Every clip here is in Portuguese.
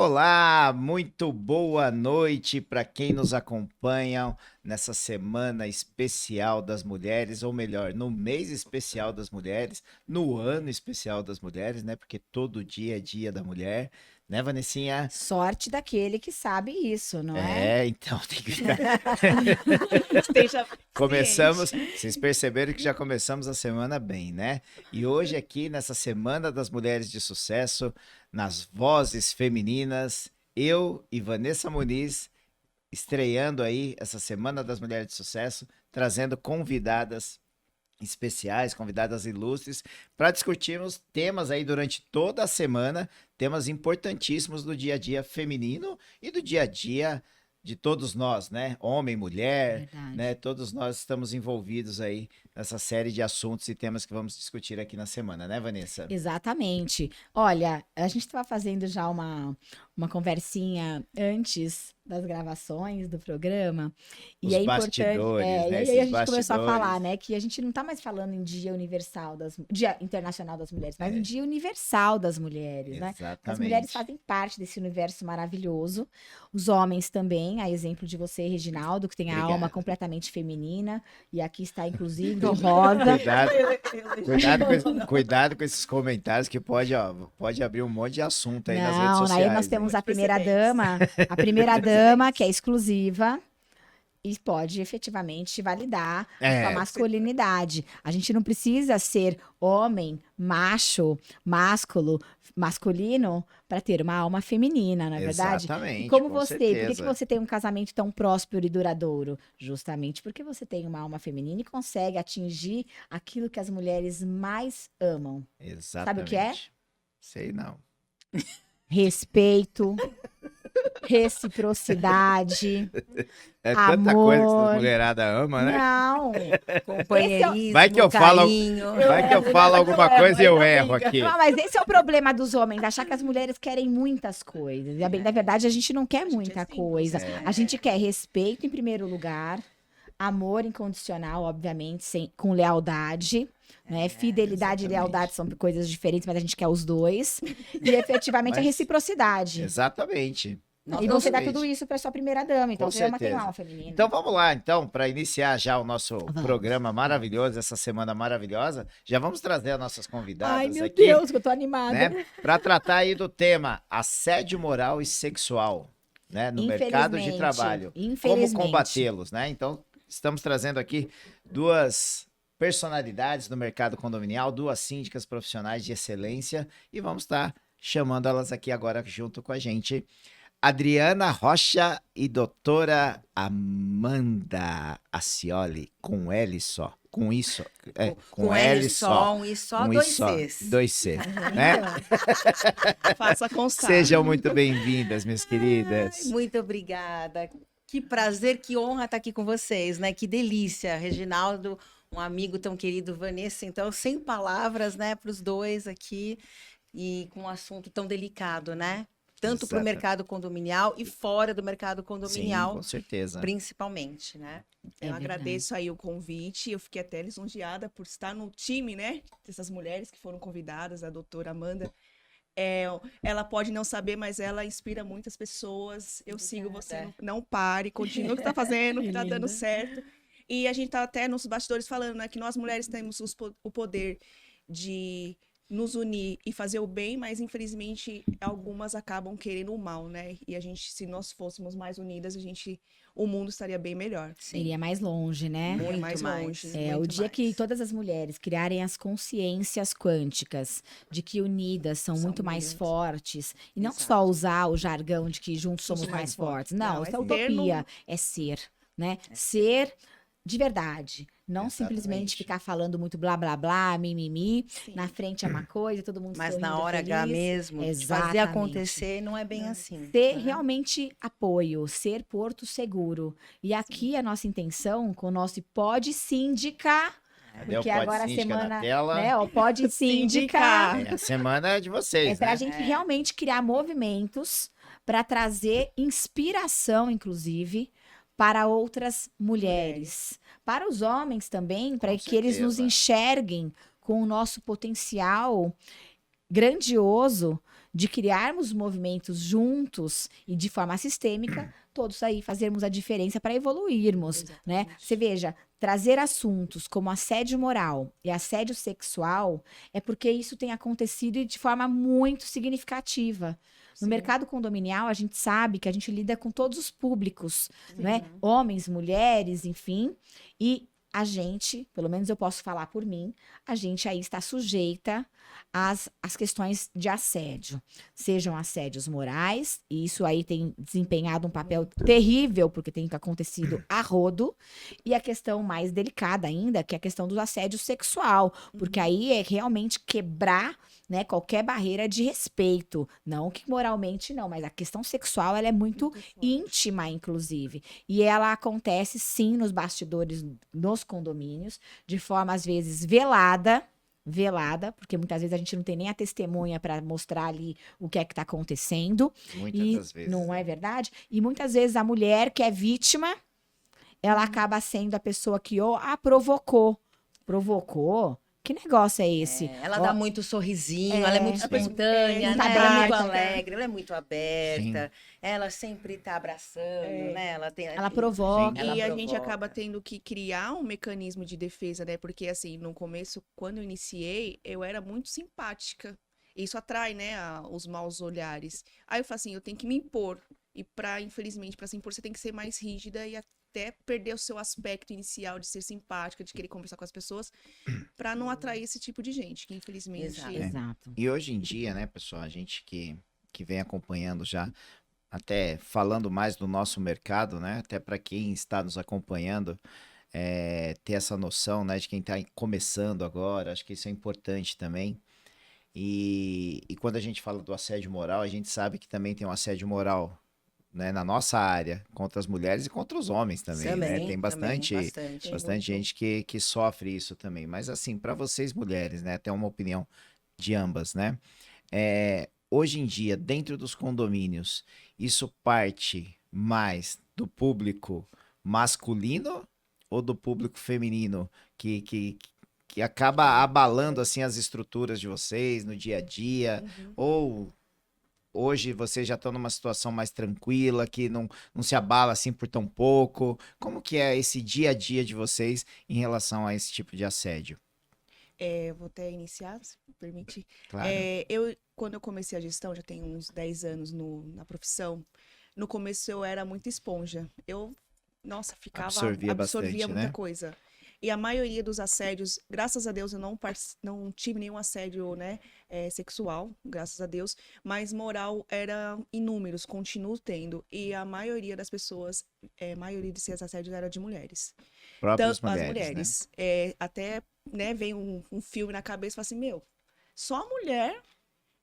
Olá, muito boa noite para quem nos acompanha nessa semana especial das mulheres, ou melhor, no mês especial das mulheres, no ano especial das mulheres, né? Porque todo dia é dia da mulher, né, Vanessinha? Sorte daquele que sabe isso, não é? Então tem que ficar. Esteja Começamos, ciente. vocês perceberam que já começamos a semana bem, né? E hoje aqui nessa Semana das Mulheres de Sucesso, nas vozes femininas, eu e Vanessa Muniz estreando aí essa Semana das Mulheres de Sucesso, trazendo convidadas especiais, convidadas ilustres, para discutirmos temas aí durante toda a semana, temas importantíssimos do dia a dia feminino e do dia a dia de todos nós, né? Homem, mulher, Verdade. né? Todos nós estamos envolvidos aí nessa série de assuntos e temas que vamos discutir aqui na semana, né, Vanessa? Exatamente. Olha, a gente estava fazendo já uma conversinha antes das gravações do programa. Os E é importante. bastidores, né? E aí Esses a gente começou a falar, bastidores. né, que a gente não está mais falando em Dia Universal Dia Internacional das Mulheres, mas É. em Dia Universal das Mulheres, né? As mulheres Exatamente. fazem parte desse universo maravilhoso. Os homens também, a exemplo de você, Reginaldo, que tem a alma Obrigado. completamente feminina. E aqui está, inclusive, o Rosa. Cuidado com esses comentários que pode abrir um monte de assunto aí nas redes Não, sociais. aí nós temos né? a primeira Precedentes. dama, que é exclusiva e pode efetivamente validar a É. sua masculinidade. A gente não precisa ser homem, macho, masculino para ter uma alma feminina, não é verdade? Exatamente, E como com você, por que certeza. você tem um casamento tão próspero e duradouro? Justamente porque você tem uma alma feminina e consegue atingir aquilo que as mulheres mais amam. Exatamente. o que é? Sei não. Respeito, reciprocidade, É tanta coisa que essa amor. mulherada ama, né? Não. Companheirismo, Vai que eu falo- carinho. Vai que eu falo alguma coisa e eu erro aqui. Não, mas esse é o problema dos homens, achar que as mulheres querem muitas coisas. E, na verdade, a gente não quer muita é simples, coisa. né? A gente quer respeito em primeiro lugar, amor incondicional, obviamente, com lealdade. Né? Fidelidade e exatamente. lealdade são coisas diferentes, mas a gente quer os dois. E efetivamente a Mas- reciprocidade. Exatamente. E você dá Exatamente. tudo isso para sua primeira dama. Então Com você ama quem certeza. alma feminina. Então vamos lá, então, para iniciar já o nosso Vamos. programa maravilhoso, essa semana maravilhosa, já vamos trazer as nossas convidadas Ai, meu aqui, Deus, que eu tô animada. né, para tratar aí do tema assédio moral e sexual, né, no mercado de trabalho. Como Infelizmente. combatê-los, né? Então, estamos trazendo aqui duas personalidades do mercado condominial, duas síndicas profissionais de excelência, e vamos estar chamando elas aqui agora junto com a gente. Adriana Rocha e doutora Amanda Acioli, com L só. Com isso. Com L só. Um e só, Um dois I só. Cs. 2C. Né? Faça constar. Sejam muito bem-vindas, minhas queridas. Ai, muito obrigada. Que prazer, que honra estar aqui com vocês, né? Que delícia. Reginaldo, um amigo tão querido, Vanessa. Então, sem palavras, né, para os dois aqui e com um assunto tão delicado, né? Tanto para o Exato. mercado condominial e fora do mercado Sim, condominial, com certeza. principalmente, né? É Eu verdade. agradeço aí o convite, eu fiquei até lisonjeada por estar no time, né, dessas mulheres que foram convidadas, a doutora Amanda. Ela pode não saber, mas ela inspira muitas pessoas. Eu sigo você, não pare, continue o que está fazendo, o que está dando certo. E a gente tá até nos bastidores falando, né, que nós mulheres temos o poder de nos unir e fazer o bem, mas infelizmente algumas acabam querendo o mal, né? E a gente, se nós fôssemos mais unidas, o mundo estaria bem melhor. Iria mais longe, né? Muito mais mais. longe. É, o muito dia que mais. todas as mulheres criarem as consciências quânticas de que unidas são muito mais unidas. fortes, e não Exato. só usar o jargão de que juntos somos Somos mais mais fortes. fortes. Não, Não, isso é é ter utopia, é ser, né? Ser de verdade, não simplesmente Exatamente. ficar falando muito blá blá blá, mimimi, Sim. na frente é uma coisa, todo mundo Mas sorrindo, na hora H feliz. mesmo, de fazer Exatamente. acontecer, não é bem Não. assim. Ser né? realmente apoio, ser porto seguro. E aqui a nossa intenção com o nosso Pode Síndica, Cadê o porque Pode agora a Síndica na semana, tela? né, ó, Pode Síndica, A semana é de é vocês, para a né? gente realmente criar movimentos para trazer inspiração, inclusive, para outras mulheres. Para os homens também, para Com que eles nos certeza. enxerguem com o nosso potencial grandioso de criarmos movimentos juntos e de forma sistêmica, todos aí fazermos a diferença para evoluirmos, né? Exatamente. Você veja, trazer assuntos como assédio moral e assédio sexual é porque isso tem acontecido e de forma muito significativa. No Sim. mercado condominial, a gente sabe que a gente lida com todos os públicos, né? Uhum. Homens, mulheres, enfim. E a gente, pelo menos eu posso falar por mim, a gente aí está sujeita às questões de assédio. Sejam assédios morais, e isso aí tem desempenhado um papel terrível, porque tem acontecido a rodo. E a questão mais delicada ainda, que é a questão do assédio sexual. Porque aí é realmente quebrar, né, qualquer barreira de respeito. Não que moralmente não, mas a questão sexual ela é muito forte. íntima, inclusive. E ela acontece, sim, nos bastidores, nos condomínios, de forma, às vezes, velada, porque muitas vezes a gente não tem nem a testemunha para mostrar ali o que é que está acontecendo. Muitas E das vezes. não é verdade? E muitas vezes a mulher que é vítima, ela acaba sendo a pessoa que provocou. Provocou? Que negócio é esse? Ela Ó, dá muito sorrisinho, ela é muito a pessoa- espontânea, é, né? Ela é muito simpática. alegre, ela é muito aberta, ela sempre tá abraçando, É. né? ela provoca. Ela E a gente provoca. acaba tendo que criar um mecanismo de defesa, né? Porque, assim, no começo, quando eu iniciei, eu era muito simpática. Isso atrai, né, os maus olhares. Aí eu falo assim, eu tenho que me impor. E infelizmente, para se impor, você tem que ser mais rígida e até perder o seu aspecto inicial de ser simpática, de querer conversar com as pessoas, para não atrair esse tipo de gente, que infelizmente... Exato. Exato. E hoje em dia, né, pessoal, a gente que vem acompanhando já, até falando mais do nosso mercado, né, até para quem está nos acompanhando, ter essa noção, né, de quem está começando agora, acho que isso é importante também. E quando a gente fala do assédio moral, a gente sabe que também tem um assédio moral, né, na nossa área, contra as mulheres e contra os homens também, né? Tem bastante bastante. gente que sofre isso também. Mas assim, para vocês mulheres, né, até uma opinião de ambas, né? Hoje em dia, dentro dos condomínios, isso parte mais do público masculino ou do público feminino que acaba abalando assim as estruturas de vocês no dia a dia? Uhum. Ou hoje vocês já estão numa situação mais tranquila, que não se abala assim por tão pouco? Como que é esse dia a dia de vocês em relação a esse tipo de assédio? Eu vou até iniciar, se me permitir. Claro. Quando eu comecei a gestão, já tem uns 10 anos na profissão, no começo eu era muito esponja. Nossa, Absorvia bastante, muita né? coisa. E a maioria dos assédios, graças a Deus, eu não tive nenhum assédio, né, sexual, graças a Deus, mas moral era inúmeros, continuo tendo. E a maioria das pessoas, a maioria desses assédios era de mulheres. Próprias Então, as mulheres, né? mulheres. Até, né, vem um filme na cabeça e fala assim, só a mulher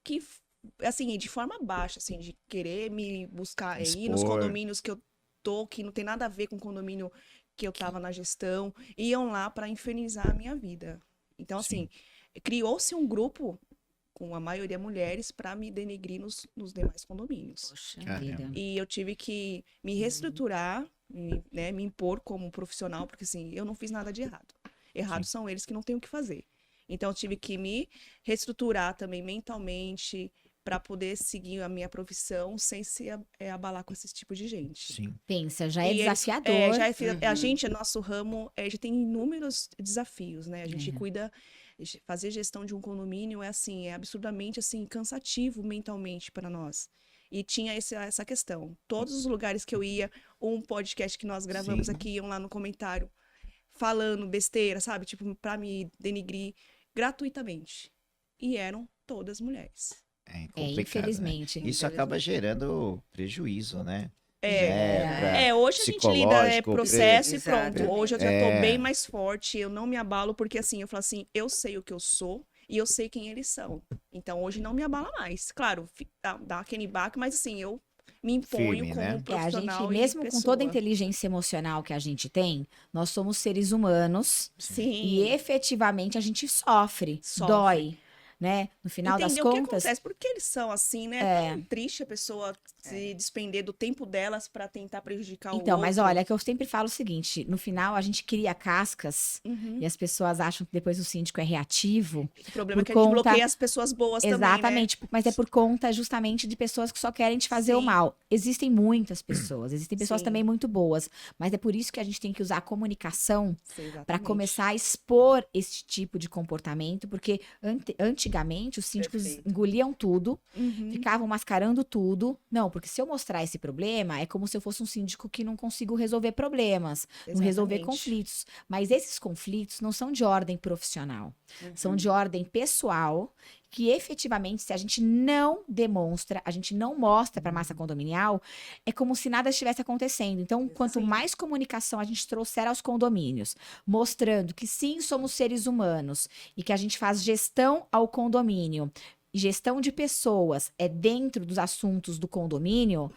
que, assim, de forma baixa, assim, de querer me buscar, ir nos Expor. condomínios que eu tô, que não tem nada a ver com o condomínio que eu tava na gestão, iam lá para infernizar a minha vida. Então, assim, criou-se um grupo com a maioria mulheres para me denegrir nos demais condomínios. Poxa Caramba. vida. E eu tive que me reestruturar, me impor como profissional, porque assim, eu não fiz nada de errado. Errados são eles que não têm o que fazer. Então, eu tive que me reestruturar também mentalmente para poder seguir a minha profissão sem se abalar com esse tipo de gente. Sim. Pensa, já é E eles- desafiador. a gente, nosso ramo, já tem inúmeros desafios, né? A gente cuida, fazer gestão de um condomínio é absurdamente assim cansativo mentalmente para nós. E tinha essa questão. Todos os lugares que eu ia, um podcast que nós gravamos Sim. aqui, iam lá no comentário falando besteira, sabe? Tipo, para me denigrir gratuitamente. E eram todas mulheres. É complicado, né? Infelizmente. Isso acaba gerando prejuízo, né? Hoje a gente lida psicológico, processo e Exato. pronto. Hoje eu já tô bem mais forte, eu não me abalo, porque assim, eu falo assim, eu sei o que eu sou e eu sei quem eles são. Então hoje não me abala mais. Claro, dá aquele baque, mas assim, eu me imponho Firme, como né? um A profissional gente, e mesmo com toda a pessoa. inteligência emocional que a gente tem, nós somos seres humanos Sim. e efetivamente a gente sofre, Sofre. dói. né? No final das Entender o que contas, acontece, por que eles são assim, né? É tão triste a pessoa se despender do tempo delas para tentar prejudicar o então, outro. mas olha, que eu sempre falo o seguinte, no final a gente cria cascas Uhum. e as pessoas acham que depois o síndico é reativo. O problema é por que a gente conta- bloqueia as pessoas boas também, né? Exatamente, mas é por conta justamente de pessoas que só querem te fazer o Sim. mal. Existem muitas pessoas, existem pessoas Sim. também muito boas, mas é por isso que a gente tem que usar a comunicação Sim, exatamente. para começar a expor esse tipo de comportamento, porque antigamente os síndicos Perfeito. engoliam tudo, Uhum. ficavam mascarando tudo. Não, porque se eu mostrar esse problema, é como se eu fosse um síndico que não consigo resolver problemas, não resolver Exatamente. conflitos. Mas esses conflitos não são de ordem profissional, são de ordem pessoal, que efetivamente, se a gente não demonstra, a gente não mostra para a massa condominial, é como se nada estivesse acontecendo. Então, quanto Sim. mais comunicação a gente trouxer aos condomínios, mostrando que sim, somos seres humanos e que a gente faz gestão ao condomínio, e gestão de pessoas é dentro dos assuntos do condomínio,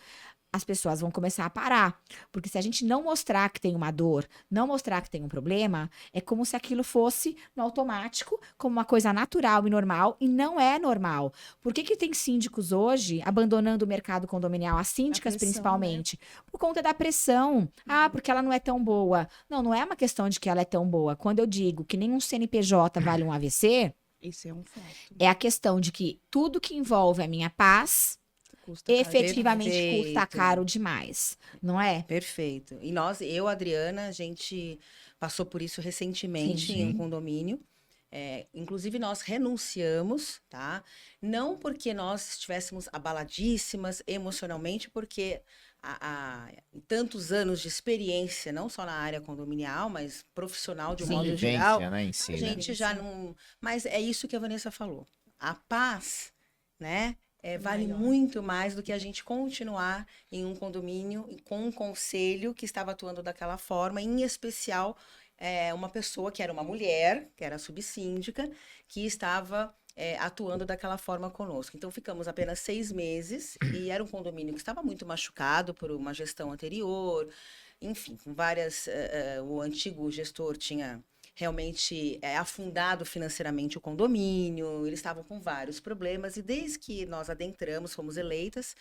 as pessoas vão começar a parar. Porque se a gente não mostrar que tem uma dor, não mostrar que tem um problema, é como se aquilo fosse no automático, como uma coisa natural e normal, e não é normal. Por que tem síndicos hoje abandonando o mercado condominial, as síndicas pressão, principalmente? Por conta da pressão. Ah, porque ela não é tão boa. Não, não é uma questão de que ela é tão boa. Quando eu digo que nenhum CNPJ vale um AVC, Isso é um fato. é a questão de que tudo que envolve a minha paz Custa caro. efetivamente custa Perfeito. caro demais, não é? Perfeito. E eu, Adriana, a gente passou por isso recentemente Sim. em um condomínio. Inclusive, nós renunciamos, tá? Não porque nós estivéssemos abaladíssimas emocionalmente, porque em tantos anos de experiência, não só na área condominial, mas profissional de um Sim. modo Vivência, geral, né, em si, a né? gente já não. Mas é isso que a Vanessa falou. A paz, né? Vale Maior. muito mais do que a gente continuar em um condomínio com um conselho que estava atuando daquela forma, em especial uma pessoa que era uma mulher, que era subsíndica, que estava atuando daquela forma conosco. Então, ficamos apenas 6 meses e era um condomínio que estava muito machucado por uma gestão anterior, enfim, com várias... o antigo gestor tinha realmente afundado financeiramente o condomínio, eles estavam com vários problemas, e desde que nós adentramos, fomos eleitas,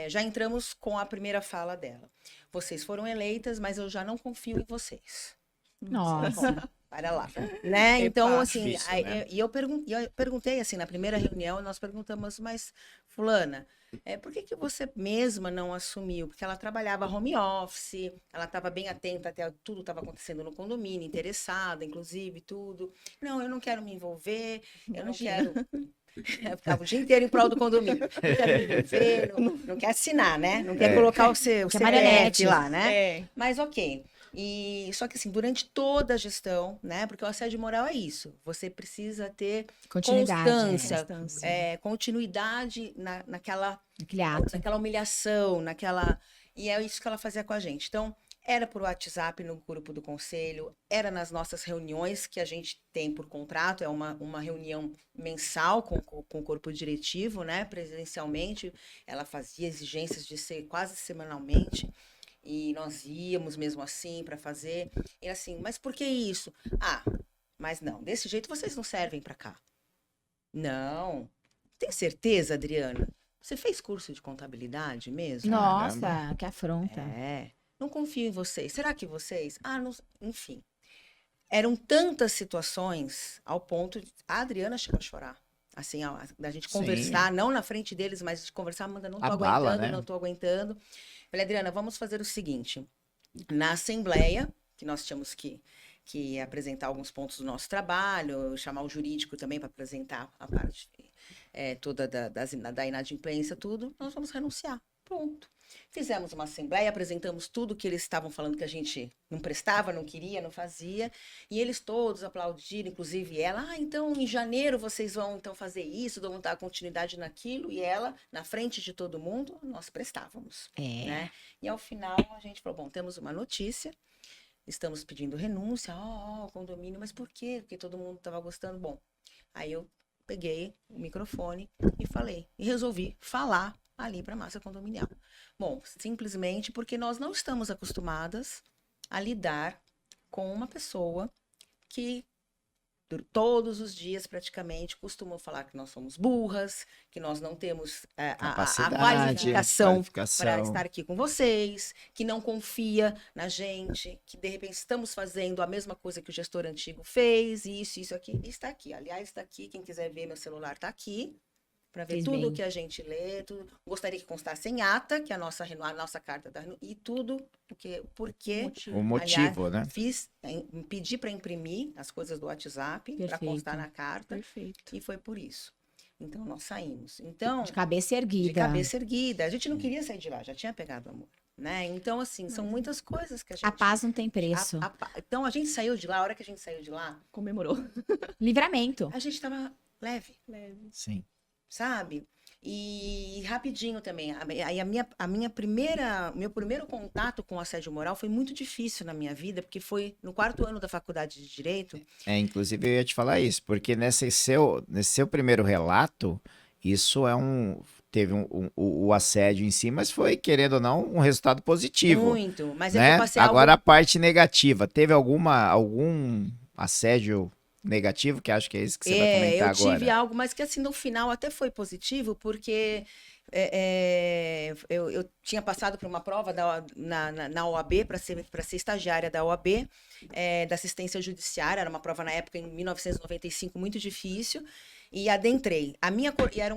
já entramos com a primeira fala dela. Vocês foram eleitas, mas eu já não confio em vocês. Nossa. Para lá, né? Então, assim, difícil, aí, né? eu perguntei, assim, na primeira reunião, nós perguntamos, mas, fulana, por que você mesma não assumiu? Porque ela trabalhava home office, ela estava bem atenta até tudo estava acontecendo no condomínio, interessada, inclusive, tudo. Não, eu não quero me envolver, eu não quero... Eu ficava o dia inteiro em prol do condomínio. Não quero me envolver, não quer assinar, né? Não quer colocar o seu Que é CPF marionete. lá, né? É. Mas ok. E só que assim, durante toda a gestão, né? Porque o assédio moral é isso. Você precisa ter Continuidade. constância, Constância. continuidade naquela Aquele ato. humilhação, naquela. E é isso que ela fazia com a gente. Então, era por WhatsApp no grupo do conselho, era nas nossas reuniões que a gente tem por contrato, é uma reunião mensal com o corpo diretivo, né? Presencialmente. Ela fazia exigências de ser quase semanalmente. E nós íamos mesmo assim para fazer. E assim, mas por que isso? Ah, mas não, desse jeito vocês não servem para cá. Não. Tem certeza, Adriana? Você fez curso de contabilidade mesmo? Nossa, que afronta. Não confio em vocês. Será que vocês? Não... Enfim. Eram tantas situações ao ponto de... A Adriana chegou a chorar. Assim, da gente conversar, não na frente deles, mas de conversar, Amanda, não tô Abala, aguentando, né? não tô aguentando. Falei, Adriana, vamos fazer o seguinte. Na assembleia, que nós tínhamos que apresentar alguns pontos do nosso trabalho, chamar o jurídico também para apresentar a parte toda da inadimplência, tudo, nós vamos renunciar. Pronto. Fizemos uma assembleia, apresentamos tudo que eles estavam falando que a gente não prestava, não queria, não fazia, e eles todos aplaudiram, inclusive ela, então em janeiro vocês vão então fazer isso, vão dar continuidade naquilo, e ela, na frente de todo mundo, nós prestávamos, né? E ao final a gente falou, bom, temos uma notícia, estamos pedindo renúncia, condomínio, mas por quê? Porque todo mundo estava gostando. Bom, aí eu peguei o microfone e falei, e resolvi falar ali para a massa condominial. Bom, simplesmente porque nós não estamos acostumadas a lidar com uma pessoa que todos os dias praticamente costumam falar que nós somos burras, que nós não temos a Capacidade, qualificação para qualificação. estar aqui com vocês, que não confia na gente, que de repente estamos fazendo a mesma coisa que o gestor antigo fez, isso aqui, e está aqui. Aliás, está aqui, quem quiser ver meu celular está aqui, para ver Fez tudo bem. que a gente lê, tudo. Gostaria que constasse em ata, que é a nossa carta da e tudo, porque O motivo, né? pedi para imprimir as coisas do WhatsApp, para Perfeito. constar na carta, Perfeito. e foi por isso. Então, nós saímos. Então, De cabeça erguida. de cabeça erguida. A gente não queria sair de lá, já tinha pegado amor, né? Então, assim, são muitas coisas que a gente... A paz não tem preço. Então, a gente saiu de lá, a hora que a gente saiu de lá, Comemorou. Livramento. a gente tava leve, Leve. Sim. sabe? E rapidinho também. Aí meu primeiro contato com assédio moral foi muito difícil na minha vida, porque foi no 4º ano da faculdade de Direito. Inclusive eu ia te falar isso, porque nesse seu primeiro relato, isso teve o assédio em si, mas foi, querendo ou não, um resultado positivo, Muito. Mas é que né? eu passei Agora a algo... parte negativa, teve algum assédio negativo, que acho que é isso que você vai comentar eu tive agora. algo, mas que assim, no final até foi positivo, porque eu tinha passado por uma prova na OAB, para ser estagiária da OAB, da assistência judiciária, era uma prova na época, em 1995, muito difícil, e adentrei. E era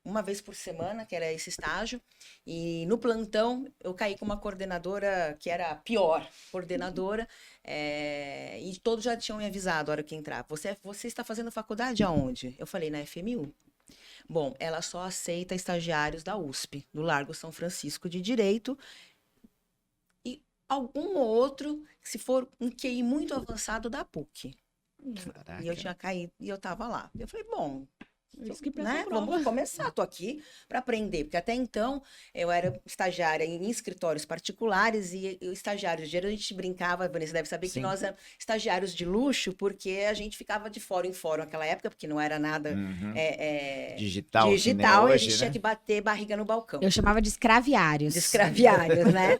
uma vez por semana, que era esse estágio, e no plantão eu caí com uma coordenadora que era a pior coordenadora, e todos já tinham me avisado a hora que entrar. Você está fazendo faculdade aonde? Eu falei, na FMU. Bom, ela só aceita estagiários da USP, do Largo São Francisco de Direito, e algum outro, se for um QI muito avançado, da PUC. Caraca. E eu tinha caído, e eu estava lá. Eu falei, bom... Isso que Né? presta prova. Vamos começar, tô aqui para aprender, porque até então eu era estagiária em escritórios particulares e estagiários de dinheiro, a gente brincava, a Vanessa deve saber Sim. que nós éramos estagiários de luxo, porque a gente ficava de fórum em fórum naquela época, porque não era nada Uhum. digital, que nem e a hoje, gente né? tinha que bater barriga no balcão. Eu chamava de escraviários. De escraviários, né?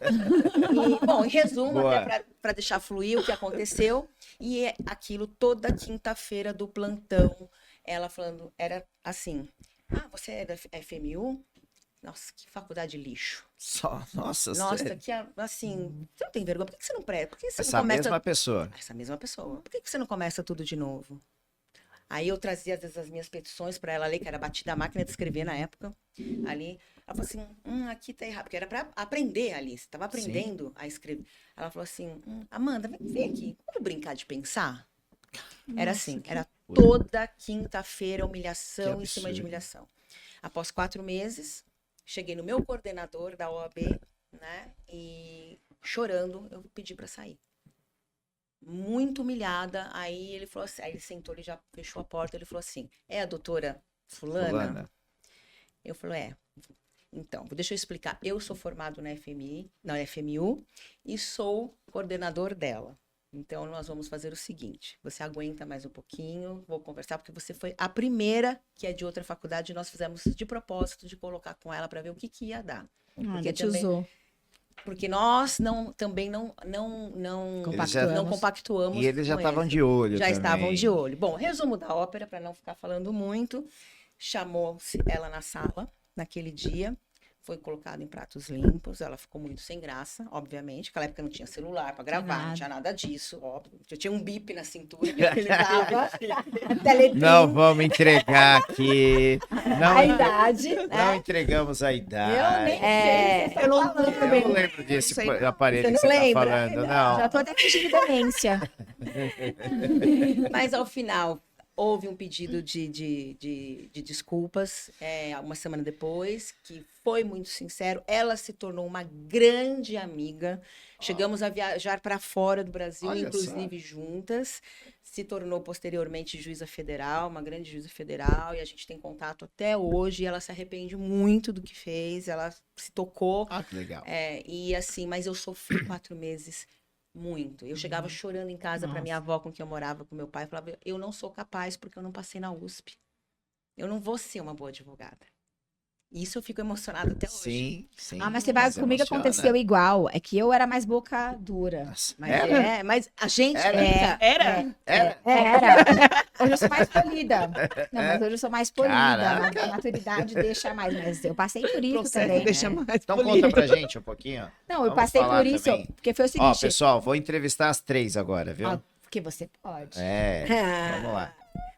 E, bom, em resumo, Boa. até para deixar fluir o que aconteceu, e aquilo toda quinta-feira do plantão, ela falando, era assim, você é da FMU? Nossa, que faculdade lixo. Nossa, Nossa, sério? que assim, você não tem vergonha? Por que você não presta? Por que você Essa não começa... mesma pessoa. Essa mesma pessoa. Por que você não começa tudo de novo? Aí eu trazia, às vezes, as minhas petições para ela ler, que era batida a máquina de escrever na época, ali. Ela falou assim, aqui tá errado, porque era para aprender ali, você estava aprendendo a escrever. Ela falou assim, Amanda, vem aqui, vamos brincar de pensar? Era assim, era toda quinta-feira humilhação Que em cima de absurdo. humilhação. Após 4 meses, cheguei no meu coordenador da OAB, né, e chorando, eu pedi para sair. Muito humilhada, aí ele falou assim, aí ele sentou, ele já fechou a porta, ele falou assim, é a doutora fulana? Eu falei, então, deixa eu explicar, eu sou formado na FMU e sou coordenador dela. Então, nós vamos fazer o seguinte, você aguenta mais um pouquinho, vou conversar, porque você foi a primeira que é de outra faculdade, nós fizemos de propósito de colocar com ela para ver o que ia dar. Olha, te também- usou. Porque nós também não compactuamos. E eles já com estavam eles. de olho Já também. estavam de olho. Bom, resumo da ópera, para não ficar falando muito, chamou-se ela na sala, naquele dia, foi colocado em pratos limpos, ela ficou muito sem graça, obviamente, naquela época não tinha celular para gravar, nada. não tinha nada disso, óbvio. Eu tinha um bip na cintura que ele dava, telepim, Não vamos entregar aqui. a idade, Não né? entregamos a idade. Eu nem sei, eu não Eu não lembro desse Não sei. aparelho Você que você não tá lembra? falando, não. Já tô até fingindo demência. Mas ao final houve um pedido de desculpas, uma semana depois, que foi muito sincero. Ela se tornou uma grande amiga. Chegamos a viajar para fora do Brasil, Olha inclusive juntas. Se tornou posteriormente juíza federal, uma grande juíza federal, e a gente tem contato até hoje. E ela se arrepende muito do que fez, ela se tocou. Ah, que legal. E assim, mas eu sofri 4 meses muito. Eu chegava chorando em casa para minha avó com quem eu morava, com meu pai, e falava, eu não sou capaz porque eu não passei na USP. Eu não vou ser uma boa advogada. Isso eu fico emocionada até hoje. Sim, sim. Ah, mas você vai, comigo emociona. aconteceu igual. É que eu era mais boca dura. Nossa, Mas, era? mas a gente Era? fica... Era? Era? Era. eu sou mais polida. Não, mas hoje eu sou mais polida. Caraca. A maturidade deixa mais. Mas eu passei por isso Processo também. deixa né? mais Então polido. conta pra gente um pouquinho. Não, eu Vamos passei falar por isso, também. porque foi o Ó, seguinte. pessoal, vou entrevistar as 3 agora, viu? Porque você pode. É, vamos lá.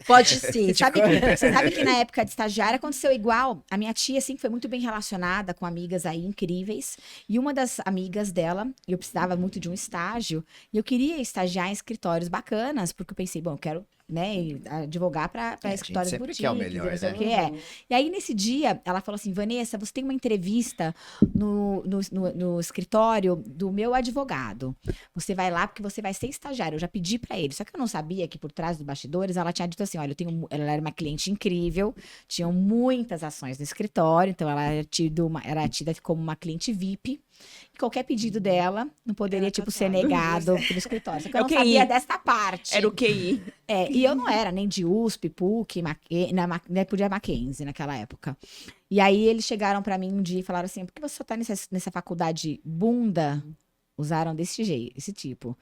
Pode sim. Você sabe que na época de estagiária aconteceu igual. A minha tia, assim, foi muito bem relacionada com amigas aí incríveis. E uma das amigas dela, eu precisava muito de um estágio. E eu queria estagiar em escritórios bacanas, porque eu pensei, bom, eu quero, né, advogar para A gente escritórios sempre boutiques, quer o melhor, e não sei né? o que é. E aí, nesse dia, ela falou assim, Vanessa, você tem uma entrevista no escritório do meu advogado. Você vai lá porque você vai ser estagiário. Eu já pedi para ele, só que eu não sabia que por trás dos bastidores ela tinha dito assim, olha, ela era uma cliente incrível, tinham muitas ações no escritório, então ela era tida como uma cliente VIP. E qualquer pedido dela não poderia, Era tipo, ser tratado. negado pelo escritório. Só que eu É o não QI. sabia dessa parte. Era o QI. E eu não era nem de USP, PUC, nem podia Mackenzie naquela época. E aí eles chegaram pra mim um dia e falaram assim, por que você só tá nessa faculdade bunda? Usaram desse jeito, esse tipo.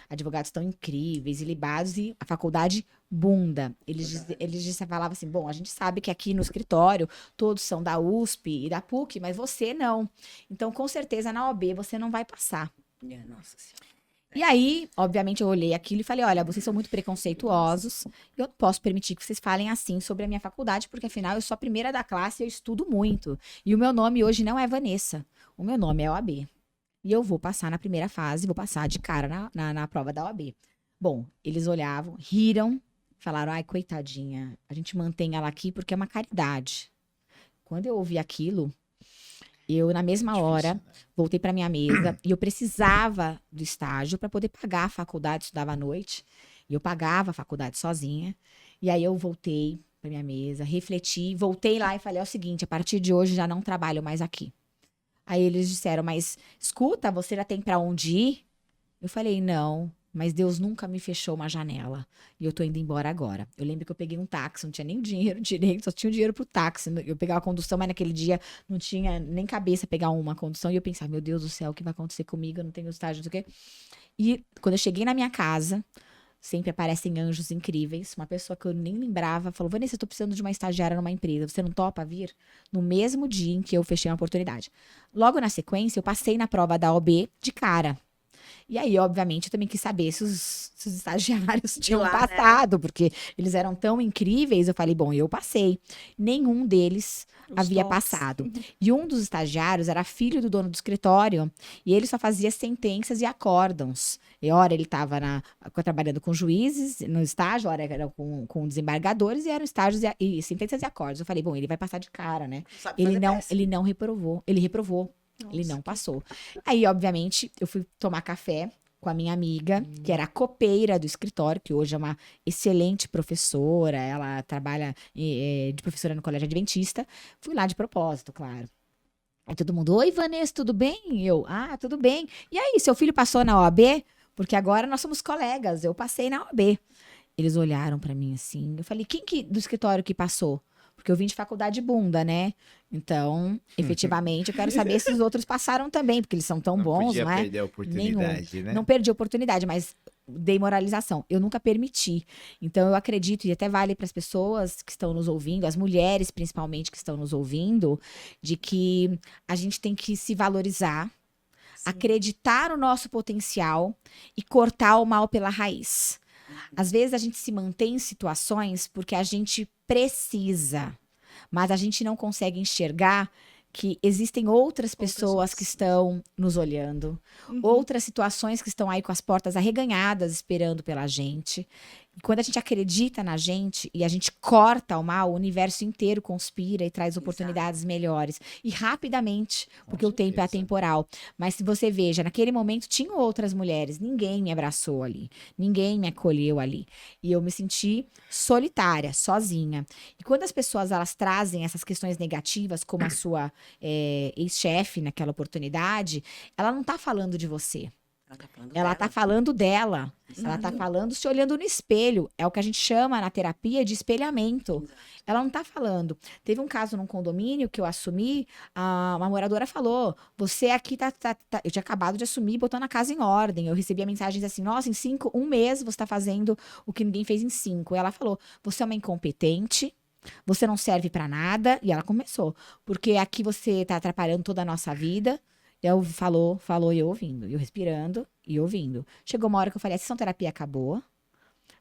Advogados tão incríveis e libados e a faculdade bunda. Eles falavam assim, bom, a gente sabe que aqui no escritório todos são da USP e da PUC, mas você não. Então, com certeza, na OAB você não vai passar. Nossa Senhora. E aí, obviamente, eu olhei aquilo e falei, olha, vocês são muito preconceituosos, eu não posso permitir que vocês falem assim sobre a minha faculdade, porque afinal eu sou a primeira da classe e eu estudo muito. E o meu nome hoje não é Vanessa, o meu nome é OAB. E eu vou passar na primeira fase, vou passar de cara na prova da OAB. Bom, eles olhavam, riram, falaram, ai, coitadinha, a gente mantém ela aqui porque é uma caridade. Quando eu ouvi aquilo, eu, na mesma hora, voltei para minha mesa e eu precisava do estágio para poder pagar a faculdade, estudava à noite. E eu pagava a faculdade sozinha. E aí eu voltei para minha mesa, refleti, voltei lá e falei, é o seguinte, a partir de hoje já não trabalho mais aqui. Aí eles disseram, mas escuta, você já tem para onde ir? Eu falei, não, mas Deus nunca me fechou uma janela. E eu tô indo embora agora. Eu lembro que eu peguei um táxi, não tinha nem dinheiro direito, só tinha o dinheiro pro táxi. Eu pegava a condução, mas naquele dia não tinha nem cabeça pegar uma condução. E eu pensava, meu Deus do céu, o que vai acontecer comigo? Eu não tenho estágio, não sei o quê. E quando eu cheguei na minha casa, sempre aparecem anjos incríveis. Uma pessoa que eu nem lembrava falou, Vanessa, eu tô precisando de uma estagiária numa empresa. Você não topa vir? No mesmo dia em que eu fechei uma oportunidade. Logo na sequência, eu passei na prova da OAB de cara. E aí, obviamente, eu também quis saber se os estagiários tinham lá, né? passado, porque eles eram tão incríveis. Eu falei, bom, eu passei. Nenhum deles havia tops. passado. E um dos estagiários era filho do dono do escritório, e ele só fazia sentenças e acórdãos. E ora ele estava trabalhando com juízes no estágio, ora era com desembargadores, e eram estágios e sentenças e acórdãos. Eu falei, bom, ele vai passar de cara, né? Sabe fazer peça. Ele não reprovou. Ele reprovou. Ele não passou. Aí, obviamente, eu fui tomar café com a minha amiga, que era a copeira do escritório, que hoje é uma excelente professora. Ela trabalha de professora no colégio adventista. Fui lá de propósito, claro. Aí todo mundo, oi, Vanessa, tudo bem? E eu, tudo bem. E aí, seu filho passou na OAB? Porque agora nós somos colegas, eu passei na OAB. Eles olharam pra mim assim, eu falei, quem do escritório que passou? Porque eu vim de faculdade bunda, né? Então, efetivamente, eu quero saber se os outros passaram também, porque eles são tão bons, podia não é? perder a oportunidade, né? Não perdi a oportunidade, mas dei moralização. Eu nunca permiti. Então, eu acredito, e até vale para as pessoas que estão nos ouvindo, as mulheres principalmente que estão nos ouvindo, de que a gente tem que se valorizar, acreditar no nosso potencial e cortar o mal pela raiz. Às vezes a gente se mantém em situações porque a gente precisa, mas a gente não consegue enxergar que existem outras pessoas que estão nos olhando, outras situações que estão aí com as portas arreganhadas esperando pela gente. E quando a gente acredita na gente e a gente corta o mal, o universo inteiro conspira e traz oportunidades melhores. E rapidamente, porque o tempo é atemporal. Mas se você veja, naquele momento tinham outras mulheres, ninguém me abraçou ali, ninguém me acolheu ali. E eu me senti solitária, sozinha. E quando as pessoas elas trazem essas questões negativas, como a sua ex-chefe naquela oportunidade, ela não tá falando de você. Ela tá falando dela. Ela tá falando se olhando no espelho. É o que a gente chama na terapia de espelhamento. Ela não tá falando. Teve um caso num condomínio que eu assumi, uma moradora falou: você aqui Eu tinha acabado de assumir, botando a casa em ordem. Eu recebia mensagens assim: nossa, um mês você tá fazendo o que ninguém fez em 5. Ela falou: você é uma incompetente. Você não serve pra nada. E ela começou. Porque aqui você tá atrapalhando toda a nossa vida. Eu falou e eu ouvindo. E eu respirando e ouvindo. Chegou uma hora que eu falei: a sessão terapia acabou.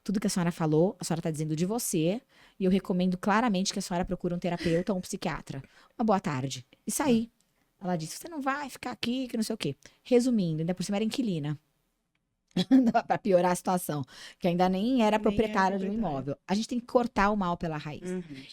Tudo que a senhora falou, a senhora tá dizendo de você. E eu recomendo claramente que a senhora procure um terapeuta ou um psiquiatra. Uma boa tarde. E saí. Ela disse: você não vai ficar aqui, que não sei o quê. Resumindo, ainda por cima era inquilina. Para piorar a situação, que ainda nem era proprietária de um imóvel. A gente tem que cortar o mal pela raiz.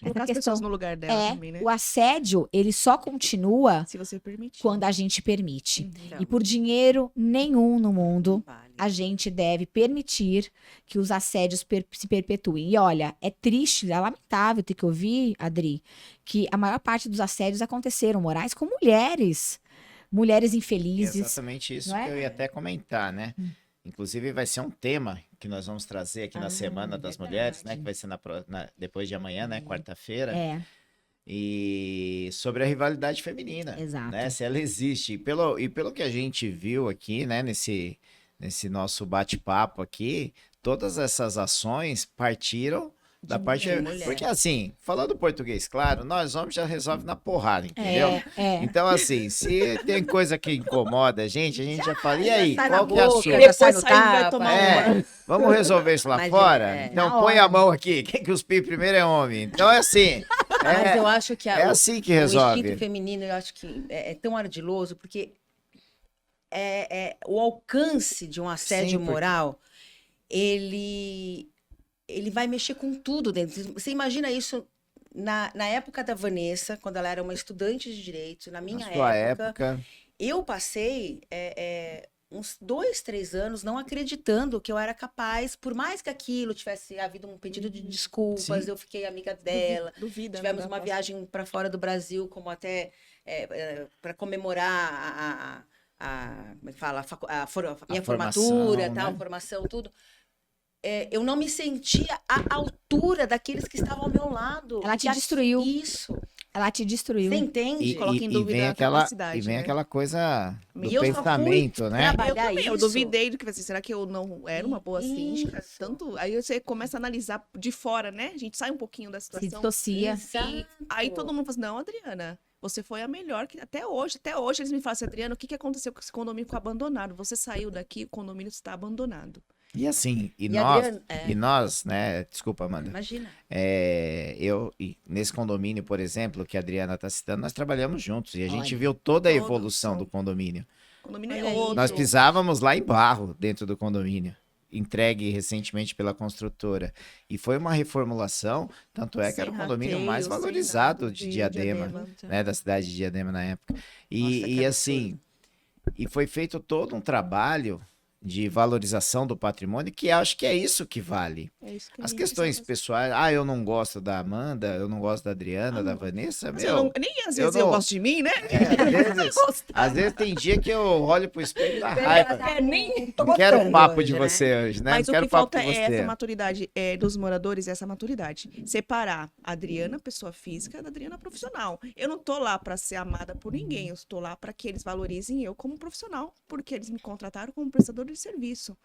Colocar as pessoas no lugar dela também, né? O assédio, ele só continua Se você permitir. quando a gente permite. Então, E por dinheiro nenhum no mundo, vale. a gente deve permitir que os assédios se perpetuem. E olha, é triste, é lamentável ter que ouvir, Adri, que a maior parte dos assédios aconteceram morais com mulheres. Mulheres É infelizes. exatamente isso não é? que eu ia até comentar, né? Inclusive, vai ser um tema que nós vamos trazer aqui na Semana das Mulheres, né? Que vai ser depois de amanhã, né? Quarta-feira. É, E sobre a rivalidade feminina, exato. né? Se ela existe. E pelo que a gente viu aqui, né? Nesse nosso bate-papo aqui, todas essas ações partiram da parte... mulher. Porque assim, falando português, claro, nós homens já resolve na porrada, entendeu? É. Então, assim, se tem coisa que incomoda a gente já fala, e aí, sai na qual que é a boca, sua? já Depois sai no sai e vai tapa, tomar É, vamos resolver isso lá Mas fora? é, Então na põe hora. a mão aqui, quem que cuspir primeiro é homem. Então é assim, Mas eu acho que é assim que o resolve. instinto feminino, eu acho que é tão ardiloso, porque o alcance de um assédio Sim, porque- moral, ele vai mexer com tudo dentro. Você imagina isso na época da Vanessa, quando ela era uma estudante de direito, na minha Na sua época, época, eu passei uns 2, 3 anos não acreditando que eu era capaz, por mais que aquilo tivesse havido um pedido de desculpas, Sim. eu fiquei amiga dela. Duvida, Tivemos né, uma da viagem para fora do Brasil, como até para comemorar como é que fala? Minha formação, formatura, né? tal, formação, tudo. Eu não me sentia à altura daqueles que estavam ao meu lado. Ela te E destruiu. Isso. Ela te destruiu. Você entende? Coloca em dúvida vem a capacidade, vem né? aquela coisa do E eu só fui pensamento, né? trabalhar Eu isso. duvidei do que assim, será que eu não era uma boa síndica? Isso. Tanto, aí você começa a analisar de fora, né? A gente sai um pouquinho da Se situação. dissocia. Exato. Aí todo mundo fala assim, não, Adriana, você foi a melhor que até hoje eles me falam assim, Adriana, o que aconteceu com esse condomínio ficou abandonado? Você saiu daqui, o condomínio está abandonado. E assim, E Adriana, nós, né? Desculpa, Amanda. Imagina. Nesse condomínio, por exemplo, que a Adriana está citando, nós trabalhamos juntos e a gente Olha, viu toda a todos evolução são- do condomínio. O condomínio Olha é aí. outro. Nós pisávamos lá em barro dentro do condomínio, entregue recentemente pela construtora. E foi uma reformulação, tanto é que era o Sem condomínio rateio, mais sem valorizado nada de Diadema, né, da cidade de Diadema na época. E, Nossa, que e assim, e foi feito todo um trabalho de valorização do patrimônio, que acho que é isso que vale. É isso que a As gente questões precisa pessoais, eu não gosto da Amanda, eu não gosto da Adriana, da Vanessa, fazer. Mas eu não- nem às vezes eu não- gosto de mim, né? às vezes tem dia que eu olho pro espelho da raiva. Nem Não quero gostando papo hoje, de né? você hoje, né? Mas Não o quero que papo falta de é você. essa maturidade dos moradores, essa maturidade. Separar a Adriana, pessoa física, da Adriana profissional. Eu não tô lá para ser amada por ninguém, eu estou lá para que eles valorizem eu como profissional, porque eles me contrataram como prestador de serviço.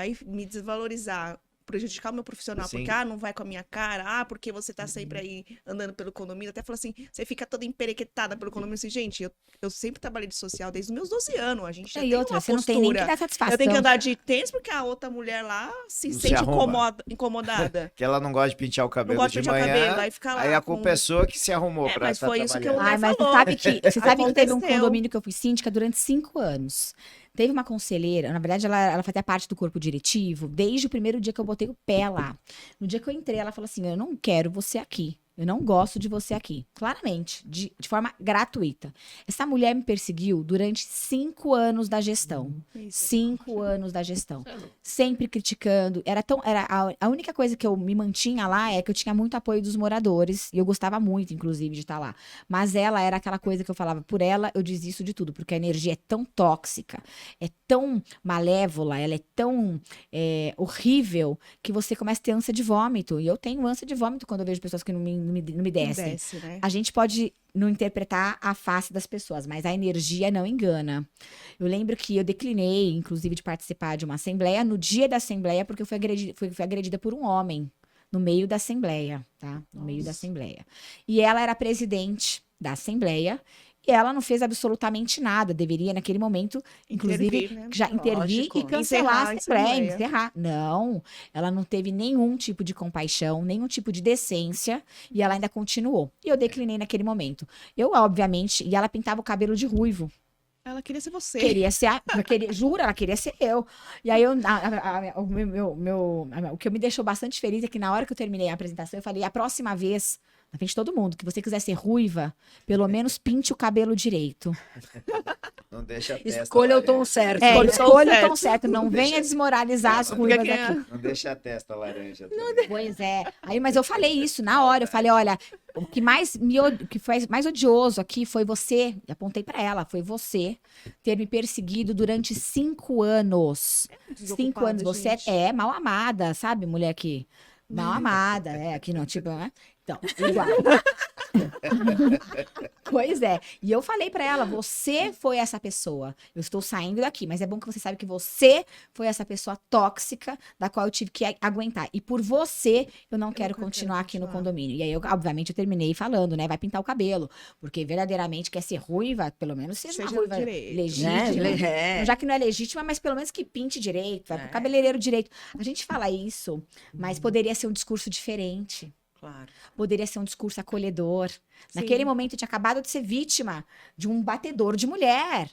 Aí me desvalorizar, prejudicar o meu profissional, Sim. porque não vai com a minha cara, porque você tá sempre aí andando pelo condomínio, até fala assim, você fica toda emperequetada pelo condomínio, assim, gente, eu sempre trabalhei de social desde os meus 12 anos, a gente já E tem outra, uma você não tem nem que postura. dar satisfação. Eu tenho que andar de tênis porque a outra mulher lá se Não se sente arruma. incomodada. Que ela não gosta de pentear o cabelo gosta de de pentear o manhã, cabelo, aí fica lá aí a com- culpa é sua que se arrumou pra mas estar foi isso que eu- trabalhando. Ai, mas falou. você sabe que teve um Aconteceu. condomínio que eu fui síndica durante 5 anos. Teve uma conselheira, na verdade ela fazia parte do corpo diretivo desde o primeiro dia que eu botei o pé lá. No dia que eu entrei, ela falou assim, eu não quero você aqui. Eu não gosto de você aqui. Claramente, de forma gratuita. Essa mulher me perseguiu durante 5 anos da gestão. 5 anos da gestão. Sempre criticando. Era a única coisa que eu me mantinha lá é que eu tinha muito apoio dos moradores. E eu gostava muito, inclusive, de estar lá. Mas ela era aquela coisa que eu falava, por ela eu desisto de tudo. Porque a energia é tão tóxica, é tão malévola, ela é tão horrível, que você começa a ter ânsia de vômito. E eu tenho ânsia de vômito quando eu vejo pessoas que não me descem. Desce, né? A gente pode não interpretar a face das pessoas, mas a energia não engana. Eu lembro que eu declinei, inclusive, de participar de uma assembleia no dia da assembleia, porque eu fui agredida por um homem no meio da assembleia, tá? No meio da assembleia. E ela era presidente da assembleia. E ela não fez absolutamente nada. Deveria, naquele momento, inclusive, Intervir, né? já intervir Lógico. e cancelar a Encerrar a assembleia, assembleia. encerrar. Não, ela não teve nenhum tipo de compaixão, nenhum tipo de decência, e ela ainda continuou. E eu declinei naquele momento. Eu, obviamente, e ela pintava o cabelo de ruivo. Ela queria ser você. Queria ser, jura, ela queria ser eu. E aí, o que me deixou bastante feliz é que na hora que eu terminei a apresentação, eu falei, a próxima vez, na frente de todo mundo, que você quiser ser ruiva, pelo menos pinte o cabelo direito. Não deixa a testa Escolha o laranja. tom certo. Escolha o tom certo, não venha desmoroalizar as Não, ruivas porque quem aqui. Não deixa a testa laranja também. Pois é. Aí, mas eu falei isso na hora. Eu falei, olha, o que que foi mais odioso aqui foi você. E apontei pra ela, foi você ter me perseguido durante 5 anos. 5 anos. Você gente. é mal amada, sabe, mulher que mal amada, aqui não, tipo, né? Então, igual. Pois é. E eu falei pra ela, você foi essa pessoa. Eu estou saindo daqui, mas é bom que você saiba que você foi essa pessoa tóxica da qual eu tive que aguentar. E por você, eu não quero continuar aqui no condomínio. E aí, obviamente, eu terminei falando, né? Vai pintar o cabelo. Porque verdadeiramente quer ser ruiva, pelo menos seja uma Seja ruiva direito. legítima. É. Já que não é legítima, mas pelo menos que pinte direito, vai pro cabeleireiro direito. A gente fala isso, mas poderia ser um discurso diferente. Claro. Poderia ser um discurso acolhedor. Sim. Naquele momento, eu tinha acabado de ser vítima de um batedor de mulher.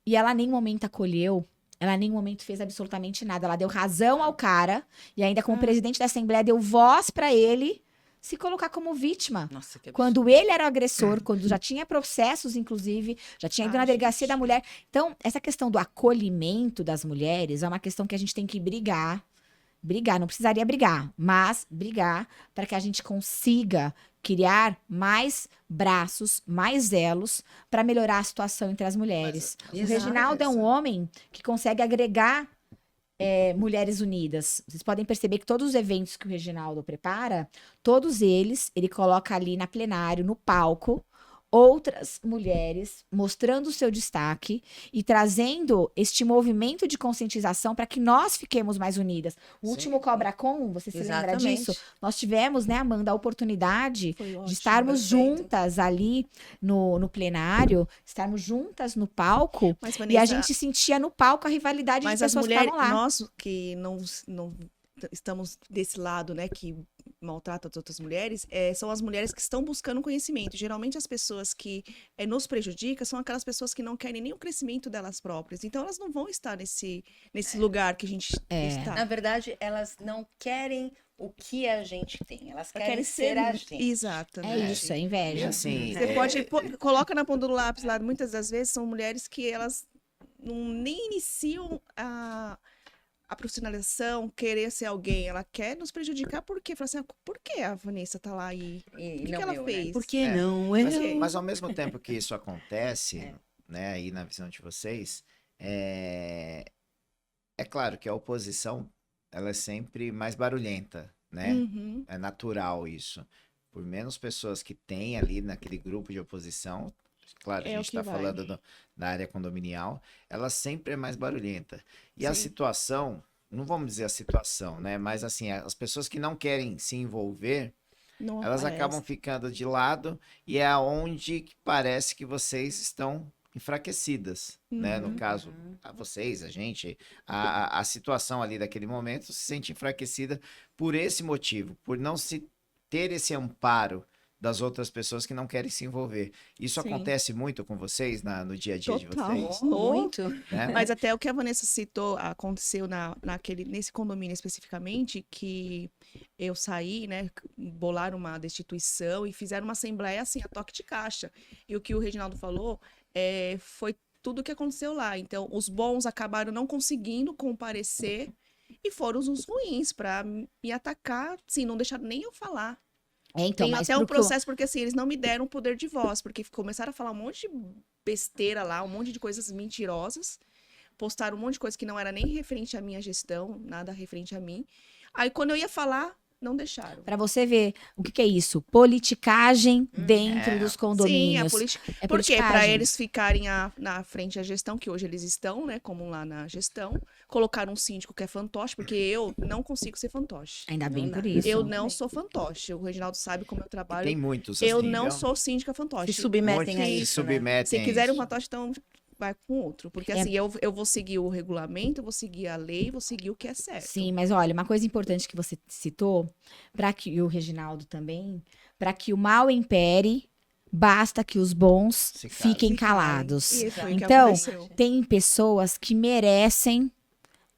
E ela em nenhum momento acolheu. Ela em nenhum momento fez absolutamente nada. Ela deu razão ao cara. E ainda, como presidente da Assembleia, deu voz para ele se colocar como vítima. Nossa, que absurdo. Quando ele era o agressor, quando já tinha processos, inclusive, já tinha ido na delegacia da mulher. Então, essa questão do acolhimento das mulheres é uma questão que a gente tem que brigar. Brigar, não precisaria brigar, mas brigar para que a gente consiga criar mais braços, mais elos para melhorar a situação entre as mulheres. O Exato. Reginaldo é um homem que consegue agregar mulheres unidas. Vocês podem perceber que todos os eventos que o Reginaldo prepara, todos eles, ele coloca ali na plenário, no palco, outras mulheres mostrando o seu destaque e trazendo este movimento de conscientização para que nós fiquemos mais unidas. O último CobraCon, você se lembra Exatamente. disso? Nós tivemos, né, Amanda, a oportunidade Foi ótimo, de estarmos perfeito. juntas ali no plenário, estarmos juntas no palco, Mas, e a Vanessa, gente sentia no palco a rivalidade mas de as pessoas que mulheres, estavam lá. nós que não estamos desse lado, né, que maltrata as outras mulheres, são as mulheres que estão buscando conhecimento. Geralmente as pessoas que nos prejudicam são aquelas pessoas que não querem nem o crescimento delas próprias. Então elas não vão estar nesse lugar que a gente está. Na verdade, elas não querem o que a gente tem. Elas Elas querem ser a gente. Exatamente. É isso, é E inveja. assim, Você pode coloca na ponta do lápis lá, muitas das vezes são mulheres que elas nem iniciam a profissionalização, querer ser alguém, ela quer nos prejudicar, por quê? Fala assim, por que a Vanessa tá lá e E o que não ela eu, fez? Né? Por que É, não mas ao mesmo tempo que isso acontece, É. né, aí na visão de vocês, é claro que a oposição, ela é sempre mais barulhenta, né? Uhum. É natural isso. Por menos pessoas que tem ali naquele grupo de oposição, claro, a É o gente que está vai. falando da área condominial, ela sempre é mais barulhenta. E a Sim. situação, não vamos dizer a situação, né? Mas assim, as pessoas que não querem se envolver, Não elas aparece. acabam ficando de lado e é aonde que parece que vocês estão enfraquecidas, né? No Uhum. caso, vocês, a gente, a situação ali daquele momento se sente enfraquecida por esse motivo, por não se ter esse amparo das outras pessoas que não querem se envolver. Isso Sim. acontece muito com vocês no dia a dia de Total. vocês? Muito. Né? Mas até o que a Vanessa citou aconteceu nesse condomínio especificamente, que eu saí, né? Bolaram uma destituição e fizeram uma assembleia assim, a toque de caixa. E o que o Reginaldo falou foi tudo o que aconteceu lá. Então, os bons acabaram não conseguindo comparecer e foram os ruins para me atacar, assim, não deixaram nem eu falar. Então, Tem mas até um pro que eu- processo, porque assim, eles não me deram poder de voz, porque começaram a falar um monte de besteira lá, um monte de coisas mentirosas, postaram um monte de coisa que não era nem referente à minha gestão, nada referente a mim. Aí quando eu ia falar, não deixaram. Pra você ver o que que é isso? Politicagem dentro dos Sim, condomínios. a política. É Por quê? Para politicagem. eles ficarem na frente da gestão, que hoje eles estão, né? Como lá na gestão, colocaram um síndico que é fantoche, porque eu não consigo ser fantoche. Ainda bem Não dá. por isso. Eu não sou fantoche. O Reginaldo sabe como eu E trabalho. tem muitos Eu assim, não viu? sou síndica fantoche. Se submetem Muitos a se isso, né? submetem Se a quiserem um isso. fantoche, então vai com outro. Porque É. assim, eu vou seguir o regulamento, eu vou seguir a lei, vou seguir o que é certo. Sim, mas olha, uma coisa importante que você citou, para que e o Reginaldo também, para que o mal impere, basta que os bons Se calem. fiquem Se calem. calados. E foi o que Então, aconteceu. tem pessoas que merecem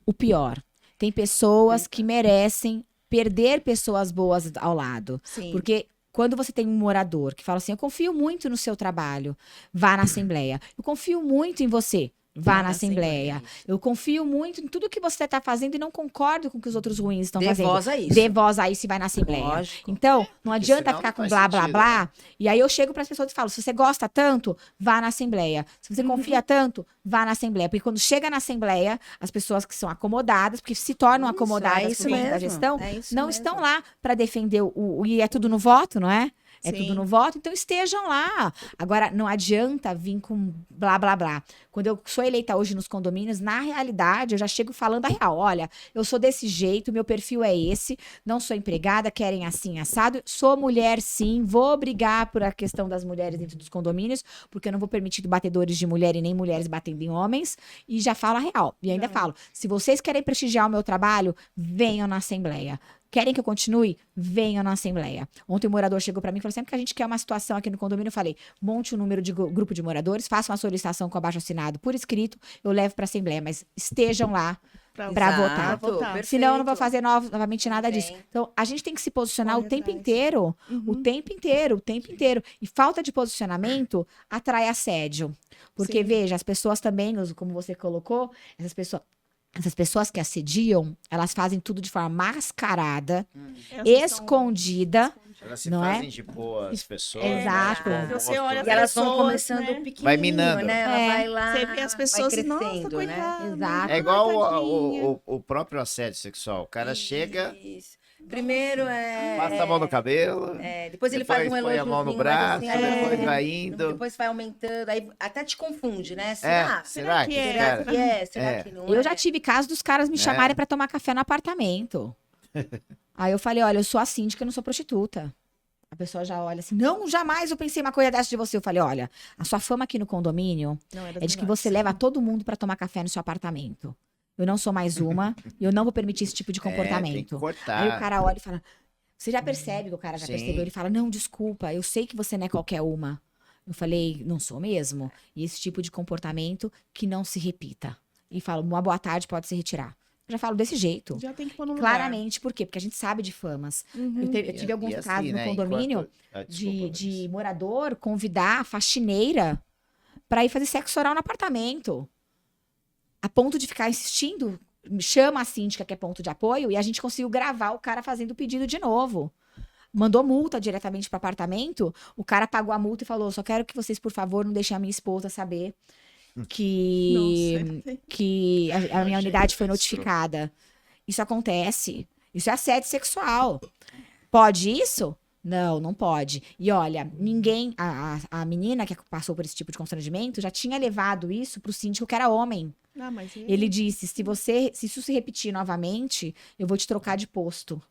o pior. Tem pessoas que merecem perder pessoas boas ao lado. Sim. Porque quando você tem um morador que fala assim, eu confio muito no seu trabalho, vá na assembleia. Eu confio muito em você, vá na assembleia. Eu confio muito em tudo que você está fazendo e não concordo com o que os outros ruins estão Dê fazendo. voz a isso. Dê voz a isso e vai na assembleia. Lógico. Então, não adianta senão ficar não com faz blá, blá, sentido, blá. E aí eu chego para as pessoas e falo, se você gosta tanto, vá na assembleia. Se você confia tanto, vá na assembleia. Porque quando chega na assembleia, as pessoas que são acomodadas, porque se tornam Isso, acomodadas é isso por conta da mesmo, gestão, é isso não mesmo. estão lá para defender e é tudo no voto, não é? É Sim. tudo no voto, então estejam lá. Agora, não adianta vir com blá, blá, blá. Quando eu sou eleita hoje nos condomínios, na realidade, eu já chego falando a real. Olha, eu sou desse jeito, meu perfil é esse, não sou empregada, querem assim, assado. Sou mulher, sim, vou brigar por a questão das mulheres dentro dos condomínios, porque eu não vou permitir batedores de mulher e nem mulheres batendo em homens. E já falo a real. E ainda falo, se vocês querem prestigiar o meu trabalho, venham na Assembleia. Querem que eu continue? Venham na Assembleia. Ontem o morador chegou para mim e falou: sempre que a gente quer uma situação aqui no condomínio, eu falei: monte um número de grupo de moradores, faça uma solicitação com abaixo assinado por escrito, eu levo para a Assembleia, mas estejam lá para votar. perfeito. Senão eu não vou fazer novamente nada disso. Tem. Então, a gente tem que se posicionar Corre o tempo atrás. inteiro. Uhum. O tempo inteiro, o tempo inteiro. E falta de posicionamento atrai assédio. Porque, Sim. veja, as pessoas também, como você colocou, essas pessoas que assediam, elas fazem tudo de forma mascarada, Elas estão- escondida. Elas se Não é? fazem de boas pessoas. Exato. né? Você olha E elas vão pessoas, começando né? pequenininho, Vai minando. né? Ela É. vai lá, Você vê as pessoas vai e, nossa, crescendo, né? coitada. Exato. É igual Coitadinha. o próprio assédio sexual. O cara chega, Isso. Primeiro é... passa a mão no cabelo, depois ele faz um põe elogio. a mão no braço, depois vai indo. Depois vai aumentando, aí até te confunde, né? Será que que é? esse Será cara... que é? Será É. que não Eu é? já tive casos dos caras me chamarem pra tomar café no apartamento. Aí eu falei, olha, eu sou a síndica, eu não sou prostituta. A pessoa já olha assim, não, jamais eu pensei uma coisa dessa de você. Eu falei, olha, a sua fama aqui no condomínio Não, é de que você leva todo mundo pra tomar café no seu apartamento. Eu não sou mais uma, e eu não vou permitir esse tipo de Tem que comportamento. cortar. Aí o cara olha e fala, você já percebe que o cara já Sim. percebeu? Ele fala, não, desculpa, eu sei que você não é qualquer uma. Eu falei, não sou mesmo. E esse tipo de comportamento que não se repita. E falo, uma boa tarde pode se retirar. Eu já falo desse jeito. Já tem que pôr no lugar. Claramente, por quê? Porque a gente sabe de famas. Uhum. Eu tive alguns E assim, casos no né, condomínio enquanto- Ah, desculpa, de morador convidar a faxineira para ir fazer sexo oral no apartamento. A ponto de ficar insistindo, chama a síndica, que é ponto de apoio, e a gente conseguiu gravar o cara fazendo o pedido de novo. Mandou multa diretamente para o apartamento, o cara pagou a multa e falou: só quero que vocês, por favor, não deixem a minha esposa saber que, Nossa. que a minha unidade foi catástrofe. notificada. Isso acontece. Isso é assédio sexual. Pode isso? Não, não pode. E olha, ninguém, a menina que passou por esse tipo de constrangimento já tinha levado isso pro síndico que era homem. Ah, mas Ele disse: se isso se repetir novamente, eu vou te trocar de posto.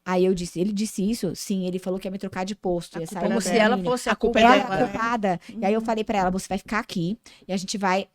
Aí eu disse, ele disse isso? Sim, ele falou que ia me trocar de posto. A Ia culpa sair Como da se ela menina. fosse a A culpa culpa é Ela dela, é né? culpada. E aí eu falei pra ela: você vai ficar aqui e a gente vai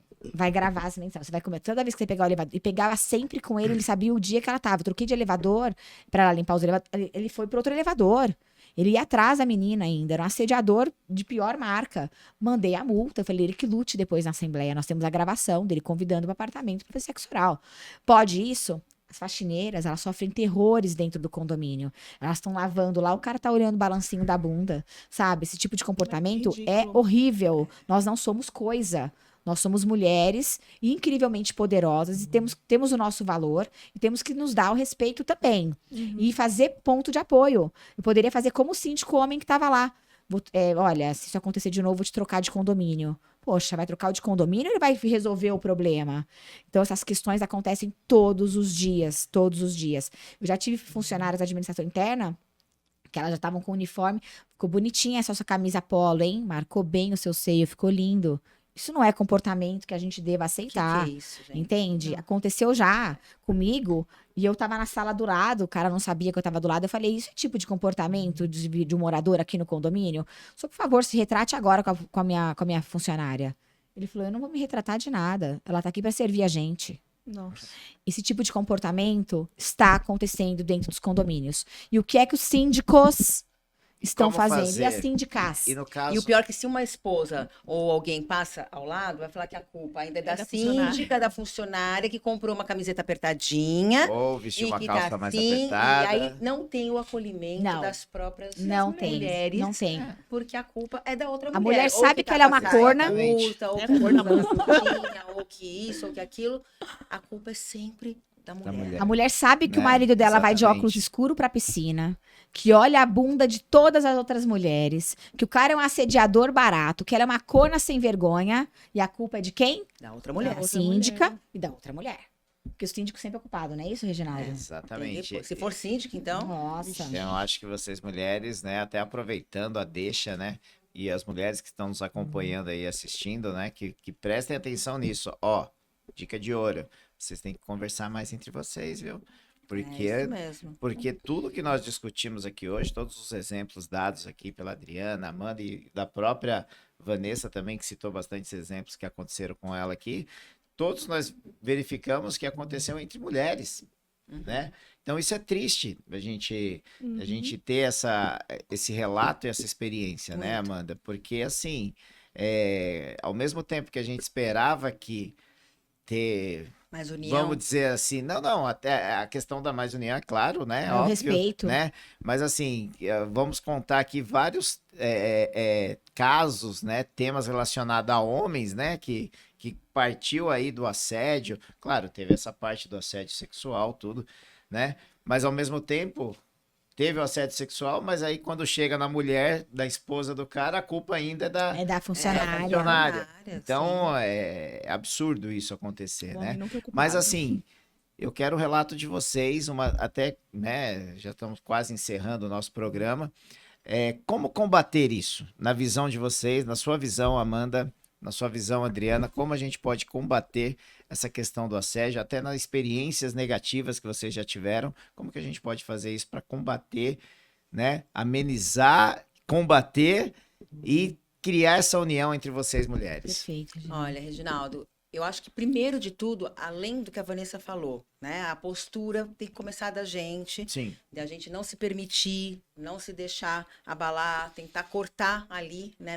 gravar as mensagens. Você vai comer toda vez que você pegar o elevador. E pegava sempre com ele, ele sabia o dia que ela tava. Eu troquei de elevador pra ela limpar os elevadores. Ele foi pro outro elevador. Ele ia atrás da menina ainda, era um assediador de pior marca. Mandei a multa, falei, ele que lute depois na Assembleia. Nós temos a gravação dele convidando para o apartamento para fazer sexo oral. Pode isso? As faxineiras, elas sofrem terrores dentro do condomínio. Elas estão lavando lá, o cara tá olhando o balancinho da bunda, sabe? Esse tipo de comportamento é ridículo. horrível. Nós não somos coisa. Nós somos mulheres incrivelmente poderosas e temos o nosso valor e temos que nos dar o respeito também. E fazer ponto de apoio. Eu poderia fazer como o síndico homem que estava lá. Olha, se isso acontecer de novo, vou te trocar de condomínio. Poxa, vai trocar o de condomínio ou ele vai resolver o problema? Então, essas questões acontecem todos os dias, todos os dias. Eu já tive funcionárias da administração interna que elas já estavam com o uniforme, ficou bonitinha essa sua camisa polo, hein? Marcou bem o seu seio, ficou lindo. Isso não é comportamento que a gente deva aceitar. Que é isso, gente? Entende? Aconteceu já comigo e eu tava na sala do lado, o cara não sabia que eu tava do lado. Eu falei, isso é tipo de comportamento de um morador aqui no condomínio? Só, por favor, se retrate agora com a minha funcionária. Ele falou, eu não vou me retratar de nada. Ela tá aqui para servir a gente. Nossa. Esse tipo de comportamento está acontecendo dentro dos condomínios. E o que é que os síndicos estão Como fazendo? fazer? E as síndicas? E no caso, E o pior é que se uma esposa ou alguém passa ao lado, vai falar que a culpa ainda é da da funcionária. síndica, da funcionária, que comprou uma camiseta apertadinha. ou vestir uma que calça tá mais assim, apertada. E aí não tem o acolhimento Não. das próprias Não tem, mulheres. não tem. Porque a culpa é da outra A mulher. mulher Ou sabe que tá ela é uma passando corna. curta, ou É que a cor da usa curtinha, ou que isso, ou que aquilo. A culpa é sempre da mulher. mulher. A mulher sabe que o Né? marido dela vai de Exatamente. óculos escuro pra piscina, que olha a bunda de todas as outras mulheres, que o cara é um assediador barato, que ela é uma corna sem vergonha, e a culpa é de quem? Da outra mulher. Da outra síndica mulher. e da outra mulher. Porque o síndico sempre é culpado, não é isso, Reginaldo? Exatamente. Se for síndica, então. Nossa. Então, eu acho que vocês mulheres, né, até aproveitando a deixa, né, e as mulheres que estão nos acompanhando aí, assistindo, né, que prestem atenção nisso. Ó, dica de ouro, vocês têm que conversar mais entre vocês, viu? Porque, É isso mesmo. porque tudo que nós discutimos aqui hoje, todos os exemplos dados aqui pela Adriana, Amanda e da própria Vanessa também, que citou bastantes exemplos que aconteceram com ela aqui, todos nós verificamos que aconteceu entre mulheres, né? Então isso é triste, a gente ter esse relato e essa experiência, né, Muito. Amanda? Porque, assim, ao mesmo tempo que a gente esperava que ter, Mas união. vamos dizer assim, não, até a questão da mais união, é claro, né? É o Óbvio, respeito. né? Mas assim, vamos contar aqui vários casos, né? Temas relacionados a homens, né? Que partiu aí do assédio. Claro, teve essa parte do assédio sexual, tudo, né? Mas ao mesmo tempo, teve o assédio sexual, mas aí quando chega na mulher, da esposa do cara, a culpa ainda é da É da funcionária. funcionária. Sim. Então, é absurdo isso acontecer, O né? homem nunca é Mas culpado. assim, eu quero o relato de vocês, até, né, já estamos quase encerrando o nosso programa. Como combater isso? Na visão de vocês, na sua visão, Amanda, na sua visão, Adriana, como a gente pode combater essa questão do assédio, até nas experiências negativas que vocês já tiveram, como que a gente pode fazer isso para combater, né, amenizar, combater e criar essa união entre vocês mulheres? Perfeito. Reginaldo. Olha, Reginaldo, eu acho que primeiro de tudo, além do que a Vanessa falou, né? A postura tem que começar da gente, Sim. da gente não se permitir, não se deixar abalar, tentar cortar ali, né?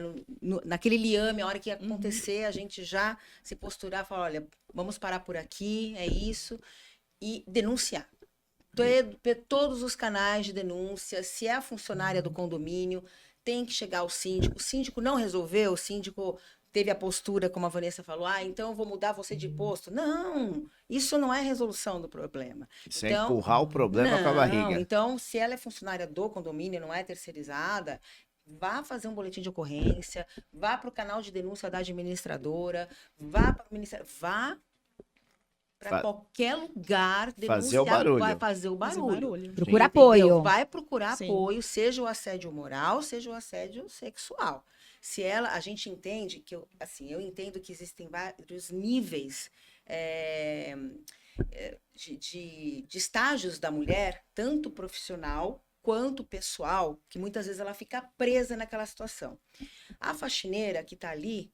Naquele liame, a hora que acontecer, a gente já se posturar, falar, olha, vamos parar por aqui, é isso, e denunciar. Todos os canais de denúncia, se é a funcionária do condomínio, tem que chegar ao síndico. O síndico não resolveu, o síndico teve a postura, como a Vanessa falou, então eu vou mudar você de posto. Não, isso não é resolução do problema. Isso é Então, empurrar o problema com a barriga. então, se ela é funcionária do condomínio, não é terceirizada, vá fazer um boletim de ocorrência, vá para o canal de denúncia da administradora, vá para o Ministério, vá para qualquer lugar Fazer o denunciar, barulho. vai fazer o Fazer barulho. barulho. Procura Entendeu? apoio. Vai procurar Sim. apoio, seja o assédio moral, seja o assédio sexual. Se a gente entende que, eu entendo que existem vários níveis de estágios da mulher, tanto profissional quanto pessoal, que muitas vezes ela fica presa naquela situação. A faxineira que está ali,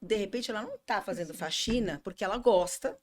de repente ela não está fazendo faxina porque ela gosta,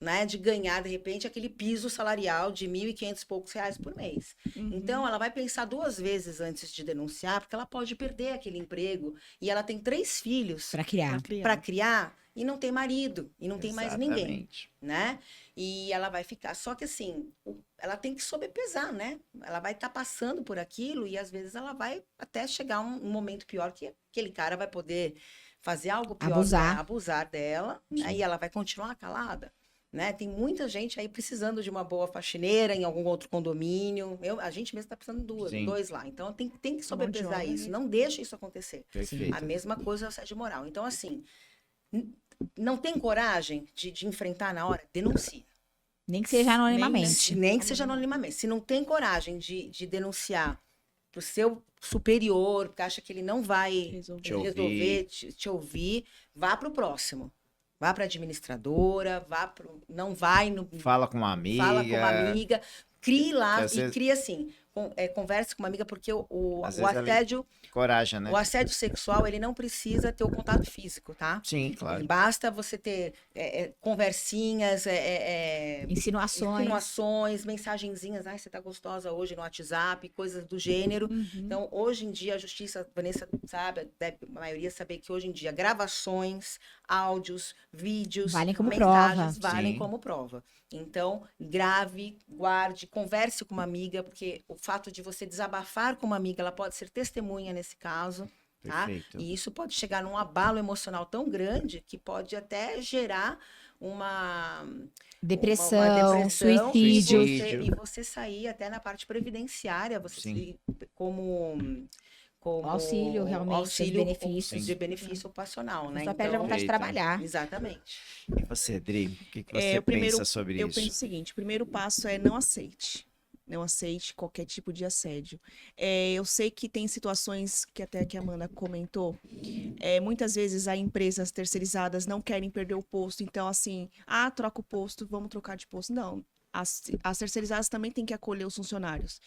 né, de ganhar, de repente, aquele piso salarial de R$ 1.500 e poucos por mês. Uhum. Então, ela vai pensar 2 vezes antes de denunciar, porque ela pode perder aquele emprego. E ela tem 3 filhos Para criar. para criar e não tem marido, e não tem mais ninguém, Exatamente. né? E ela vai ficar. Só que assim, ela tem que sobrepesar, né? Ela vai estar passando por aquilo e às vezes ela vai até chegar um momento pior que aquele cara vai poder fazer algo pior, Abusar. né? Abusar dela, né? E ela vai continuar calada. Né? Tem muita gente aí precisando de uma boa faxineira em algum outro condomínio. A gente mesmo está precisando de Sim. 2 lá. Então tem que Mão de sobrepesar obra, isso. né? Não deixa isso acontecer. Perfeito. A mesma coisa é o assédio moral. Então, assim, não tem coragem de enfrentar na hora? Denuncia. Nem que seja anonimamente. Nem que seja anonimamente. Se não tem coragem de denunciar para o seu superior, porque acha que ele não vai Resolver. te ouvir, vá para o próximo. Vá para a administradora, não vai no. Fala com uma amiga. Fala com uma amiga. Crie lá Às e vezes- crie assim. Converse com uma amiga, porque o Às vezes ela- assédio. Coragem, né? O assédio sexual, ele não precisa ter o contato físico, tá? Sim, claro. Basta você ter conversinhas, Insinuações. insinuações, mensagenzinhas. Ai, você tá gostosa hoje no WhatsApp, coisas do gênero. Uhum. Então, hoje em dia, a justiça, Vanessa sabe, deve a maioria saber que hoje em dia, gravações, áudios, vídeos, Valem como mensagens prova. valem Sim. como prova. Então, grave, guarde, converse com uma amiga, porque o fato de você desabafar com uma amiga, ela pode ser testemunha nesse caso. Tá? Perfeito. E isso pode chegar num abalo emocional tão grande que pode até gerar uma Depressão, depressão suicídio. e você sair até na parte previdenciária, você Sim. como Auxílio, realmente, auxílio os benefícios. de benefício ocupacional, A né? pessoa perde a vontade de Perfeito. trabalhar. Exatamente. E você, Dri? O que você o primeiro- pensa sobre Eu isso? penso o seguinte: o primeiro passo é não aceite. Não aceite qualquer tipo de assédio. Eu sei que tem situações que até que a Amanda comentou. Muitas vezes as empresas terceirizadas não querem perder o posto. Então, assim, troca o posto, vamos trocar de posto. Não. As terceirizadas também têm que acolher os funcionários.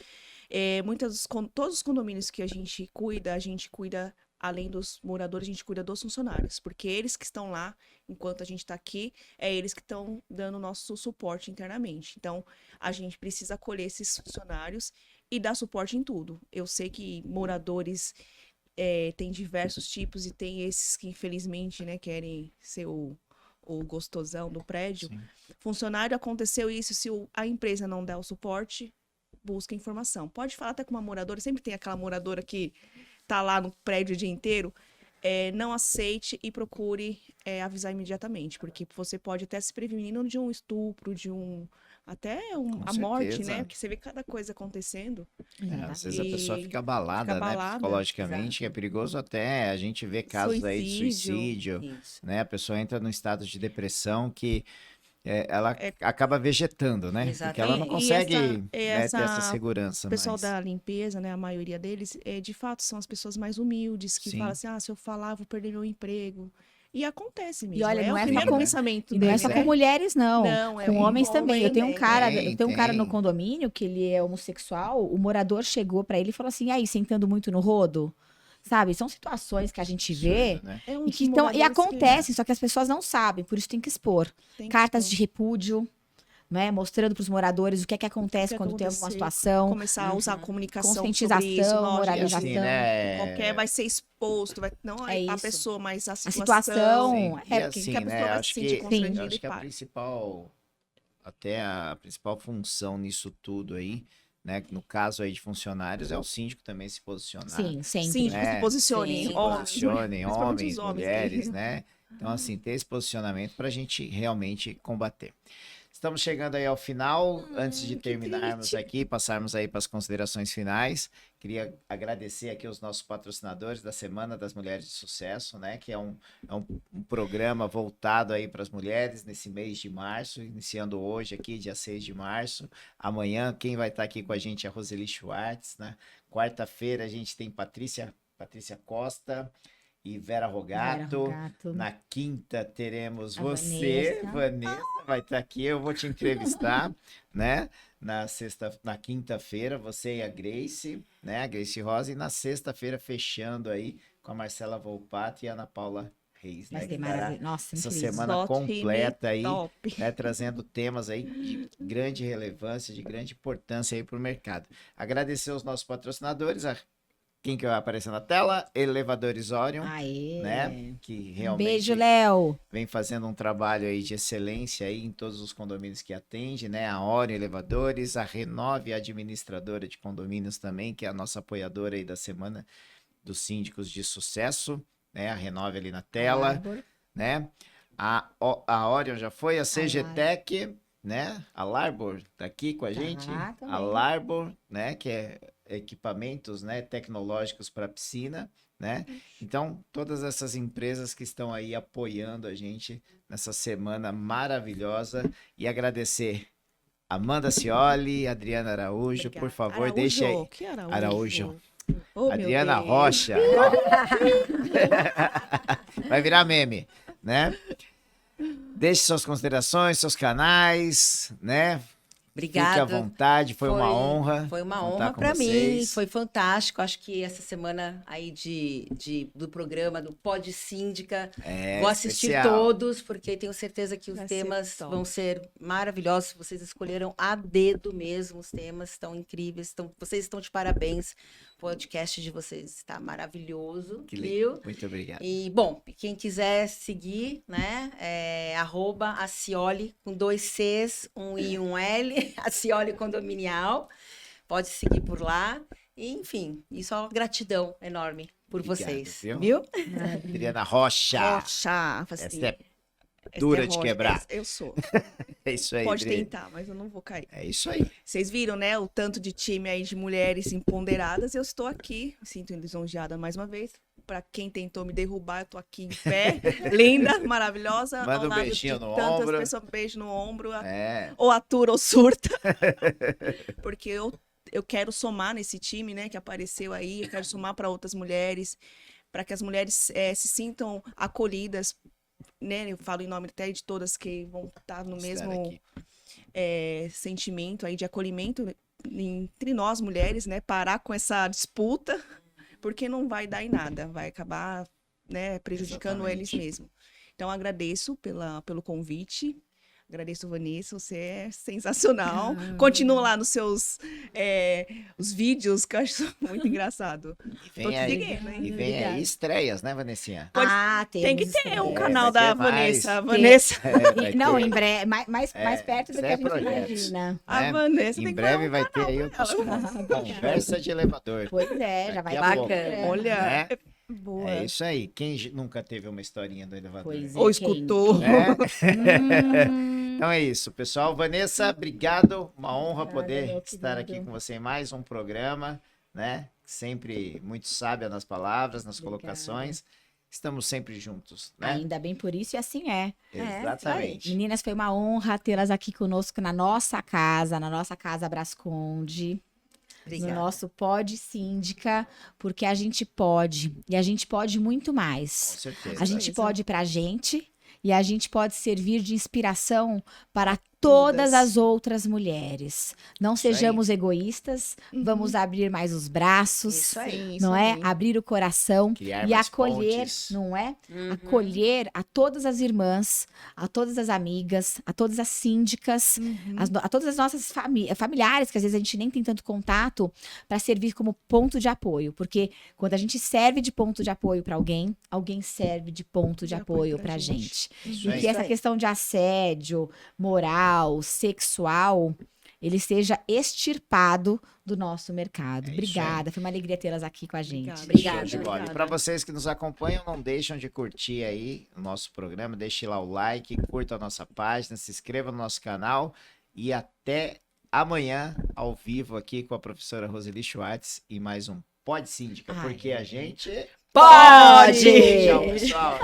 Todos os condomínios que a gente cuida, além dos moradores, a gente cuida dos funcionários. Porque eles que estão lá, enquanto a gente está aqui, eles que estão dando o nosso suporte internamente. Então, a gente precisa acolher esses funcionários e dar suporte em tudo. Eu sei que moradores tem diversos tipos e tem esses que, infelizmente, né, querem ser o gostosão do prédio. Sim. Funcionário, aconteceu isso, se a empresa não der o suporte, busca informação. Pode falar até com uma moradora, sempre tem aquela moradora que tá lá no prédio o dia inteiro. Não aceite e procure avisar imediatamente, porque você pode até se prevenir de um estupro, até a morte, certeza. né? Porque você vê cada coisa acontecendo. Às vezes a E pessoa fica abalada, fica né? abalada, Psicologicamente, que é perigoso até a gente vê casos aí de Suicídio. suicídio, Isso. né? A pessoa entra num estado de depressão que ela acaba vegetando, né? Porque ela não Exatamente. consegue E né, ter essa segurança O pessoal mais. da limpeza, né, a maioria deles, de fato, são as pessoas mais humildes, que Sim. falam assim, se eu falar, eu vou perder meu emprego. E acontece mesmo. E olha, não o é só primeiro com- pensamento E não é deles, só né? com mulheres, não. Não, Com homens também. Eu tenho um cara, Tem, eu tenho um cara no tem. condomínio que ele é homossexual. O morador chegou pra ele e falou assim: "E aí, sentando muito no rodo?" Sabe? São situações que a gente vê Absurdo, né? É um e dos que estão e moradores acontecem, só que as pessoas não sabem, por isso tem que expor. tem que Cartas expor. de repúdio, né? Mostrando pros moradores o que é que acontece que quando tem alguma acontecer, situação. Começar a usar a comunicação sobre Conscientização, isso. Não, E moralização. assim, né? Qualquer vai ser exposto, não É a isso. pessoa, mas a A situação. situação. Sim. E porque assim, a pessoa né? vai Acho se sentir que, constrangida eu acho e que a para. principal, até a principal função nisso tudo aí, né? No caso aí de funcionários, é o síndico também se posicionar. Sim, sempre. Síndicos né? se posicionem, Sim, homens, Posicionem, principalmente homens, os homens, mulheres, que- né? Então, assim, ter esse posicionamento para a gente realmente combater. Estamos chegando aí ao final. Antes de que terminarmos triste. aqui, passarmos aí para as considerações finais, queria agradecer aqui os nossos patrocinadores da Semana das Mulheres de Sucesso, né? Que é um programa voltado aí para as mulheres nesse mês de março, iniciando hoje aqui, dia 6 de março. Amanhã, quem vai estar aqui com a gente é a Roseli Schwartz, né? Quarta-feira a gente tem Patrícia Costa e Vera Rogato. Vera Rogato. Na quinta teremos A você, Vanessa. Vanessa, vai estar aqui, eu vou te entrevistar, né? Na quinta-feira, você e a Grace, né? A Grace Rosa, e na sexta-feira, fechando aí com a Marcela Volpato e a Ana Paula Reis, Vai né? ser Que dará maravilhoso. Nossa, essa incrível. semana Só time completa aí, top. né, trazendo temas aí de grande relevância, de grande importância aí para o mercado. Agradecer aos nossos patrocinadores, quem que vai aparecer na tela? Elevadores Orion, Aê. né? Que Um realmente beijo, Léo. vem fazendo um trabalho aí de excelência aí em todos os condomínios que atende, né? A Orion Elevadores, a Renove Administradora de Condomínios também, que é a nossa apoiadora aí da semana dos síndicos de sucesso, né? A Renove ali na tela, Arbor. né? A Orion já foi, a CGTech, né? A Larbor tá aqui com a gente. A também. Larbor, né? Que é equipamentos, né? Tecnológicos para piscina, né? Então, todas essas empresas que estão aí apoiando a gente nessa semana maravilhosa e agradecer Amanda Cioli, Adriana Araújo, por favor, deixe aí. Que Araújo? Araújo. Oh, meu Adriana Deus. Rocha. Vai virar meme, né? Deixe suas considerações, seus canais, né? Fique à Obrigada. vontade, foi uma honra. Foi uma contar honra com para mim, vocês. foi fantástico. Acho que essa semana aí do programa do Pod Síndica, É, vou assistir especial. todos, porque tenho certeza que os Vai ser temas top. vão ser maravilhosos. Vocês escolheram a dedo mesmo, os temas estão incríveis. Vocês estão de parabéns. O podcast de vocês está maravilhoso, Que viu? legal. Muito obrigado. E, bom, quem quiser seguir, né, @Acioli, com 2 Cs, um I e um L, Acioli Condominial. Pode seguir por lá. E, enfim, e só gratidão enorme por Obrigado, vocês. viu? Viu? Adriana Rocha. Rocha. Essa Assim, é dura de Rocha. quebrar. Eu sou. É isso aí, Pode Adri. tentar, mas eu não vou cair. É isso aí. Vocês viram, né, o tanto de time aí de mulheres empoderadas. Eu estou aqui, me sinto lisonjeada mais uma vez. Para quem tentou me derrubar, eu tô aqui em pé, linda, maravilhosa. Manda ao um lado beijinho de no tantas ombro. pessoas, beijo no ombro, É. ou atura ou surta. Porque eu quero somar nesse time, né, que apareceu aí, eu quero somar para outras mulheres, para que as mulheres se sintam acolhidas, né? Eu falo em nome até de todas que vão estar no Estar mesmo aqui. sentimento aí de acolhimento entre nós mulheres, né? Parar com essa disputa, porque não vai dar em nada, vai acabar, né, prejudicando eles Exatamente. mesmos. Então, agradeço pelo convite. Agradeço, Vanessa, você é sensacional. Continua lá nos seus os vídeos, que eu acho muito engraçado. E Tô vem te aí, seguindo, hein? e vem Obrigada. aí estreias, né, Vanessinha? Tem que temos ter um estreia. canal vai ter da mais. Vanessa. Vanessa. Vai Não, ter, em breve, mais perto do isso que é a gente projetos. imagina. A né? Vanessa Em tem que breve fazer um vai ter canal aí pra ela. conversa de elevador. Pois é, já vai Daqui a ter pouco. programa. Olha, Né? boa. É isso aí. Quem nunca teve uma historinha do elevador? Pois é. Ou escutou. Né? Hum. Então é isso, pessoal. Vanessa, obrigado. Uma honra Nada, poder meu estar querido. aqui com você em mais um programa, né? Sempre muito sábia nas palavras, nas Obrigada. colocações. Estamos sempre juntos, né? Ainda bem por isso, e assim é. Exatamente. Meninas, foi uma honra tê-las aqui conosco na nossa casa Brasconde. No Obrigada. nosso Pod Síndica, porque a gente pode, e a gente pode muito Com mais. certeza. A gente Certeza. pode pra gente e a gente pode servir de inspiração para todas Todas. as outras mulheres. Não Isso aí. sejamos egoístas, vamos abrir mais os braços, Isso aí. Sim, não isso é? aí. Abrir o coração Criar e mais acolher, pontes. não é? Uhum. Acolher a todas as irmãs, a todas as amigas, a todas as síndicas, a todas as nossas familiares, que às vezes a gente nem tem tanto contato, para servir como ponto de apoio. Porque quando a gente serve de ponto de apoio para alguém, alguém serve de ponto de apoio para a gente. Isso E aí. que essa aí. questão de assédio moral, sexual, ele seja extirpado do nosso mercado. É isso Obrigada, foi uma alegria tê-las aqui com a gente. Obrigada. Show de bola. E para vocês que nos acompanham, não deixam de curtir aí o nosso programa, deixe lá o like, curta a nossa página, se inscreva no nosso canal e até amanhã ao vivo aqui com a professora Roseli Schwartz e mais um Pod Síndica, Ai. porque a gente Pode! Tchau, pessoal.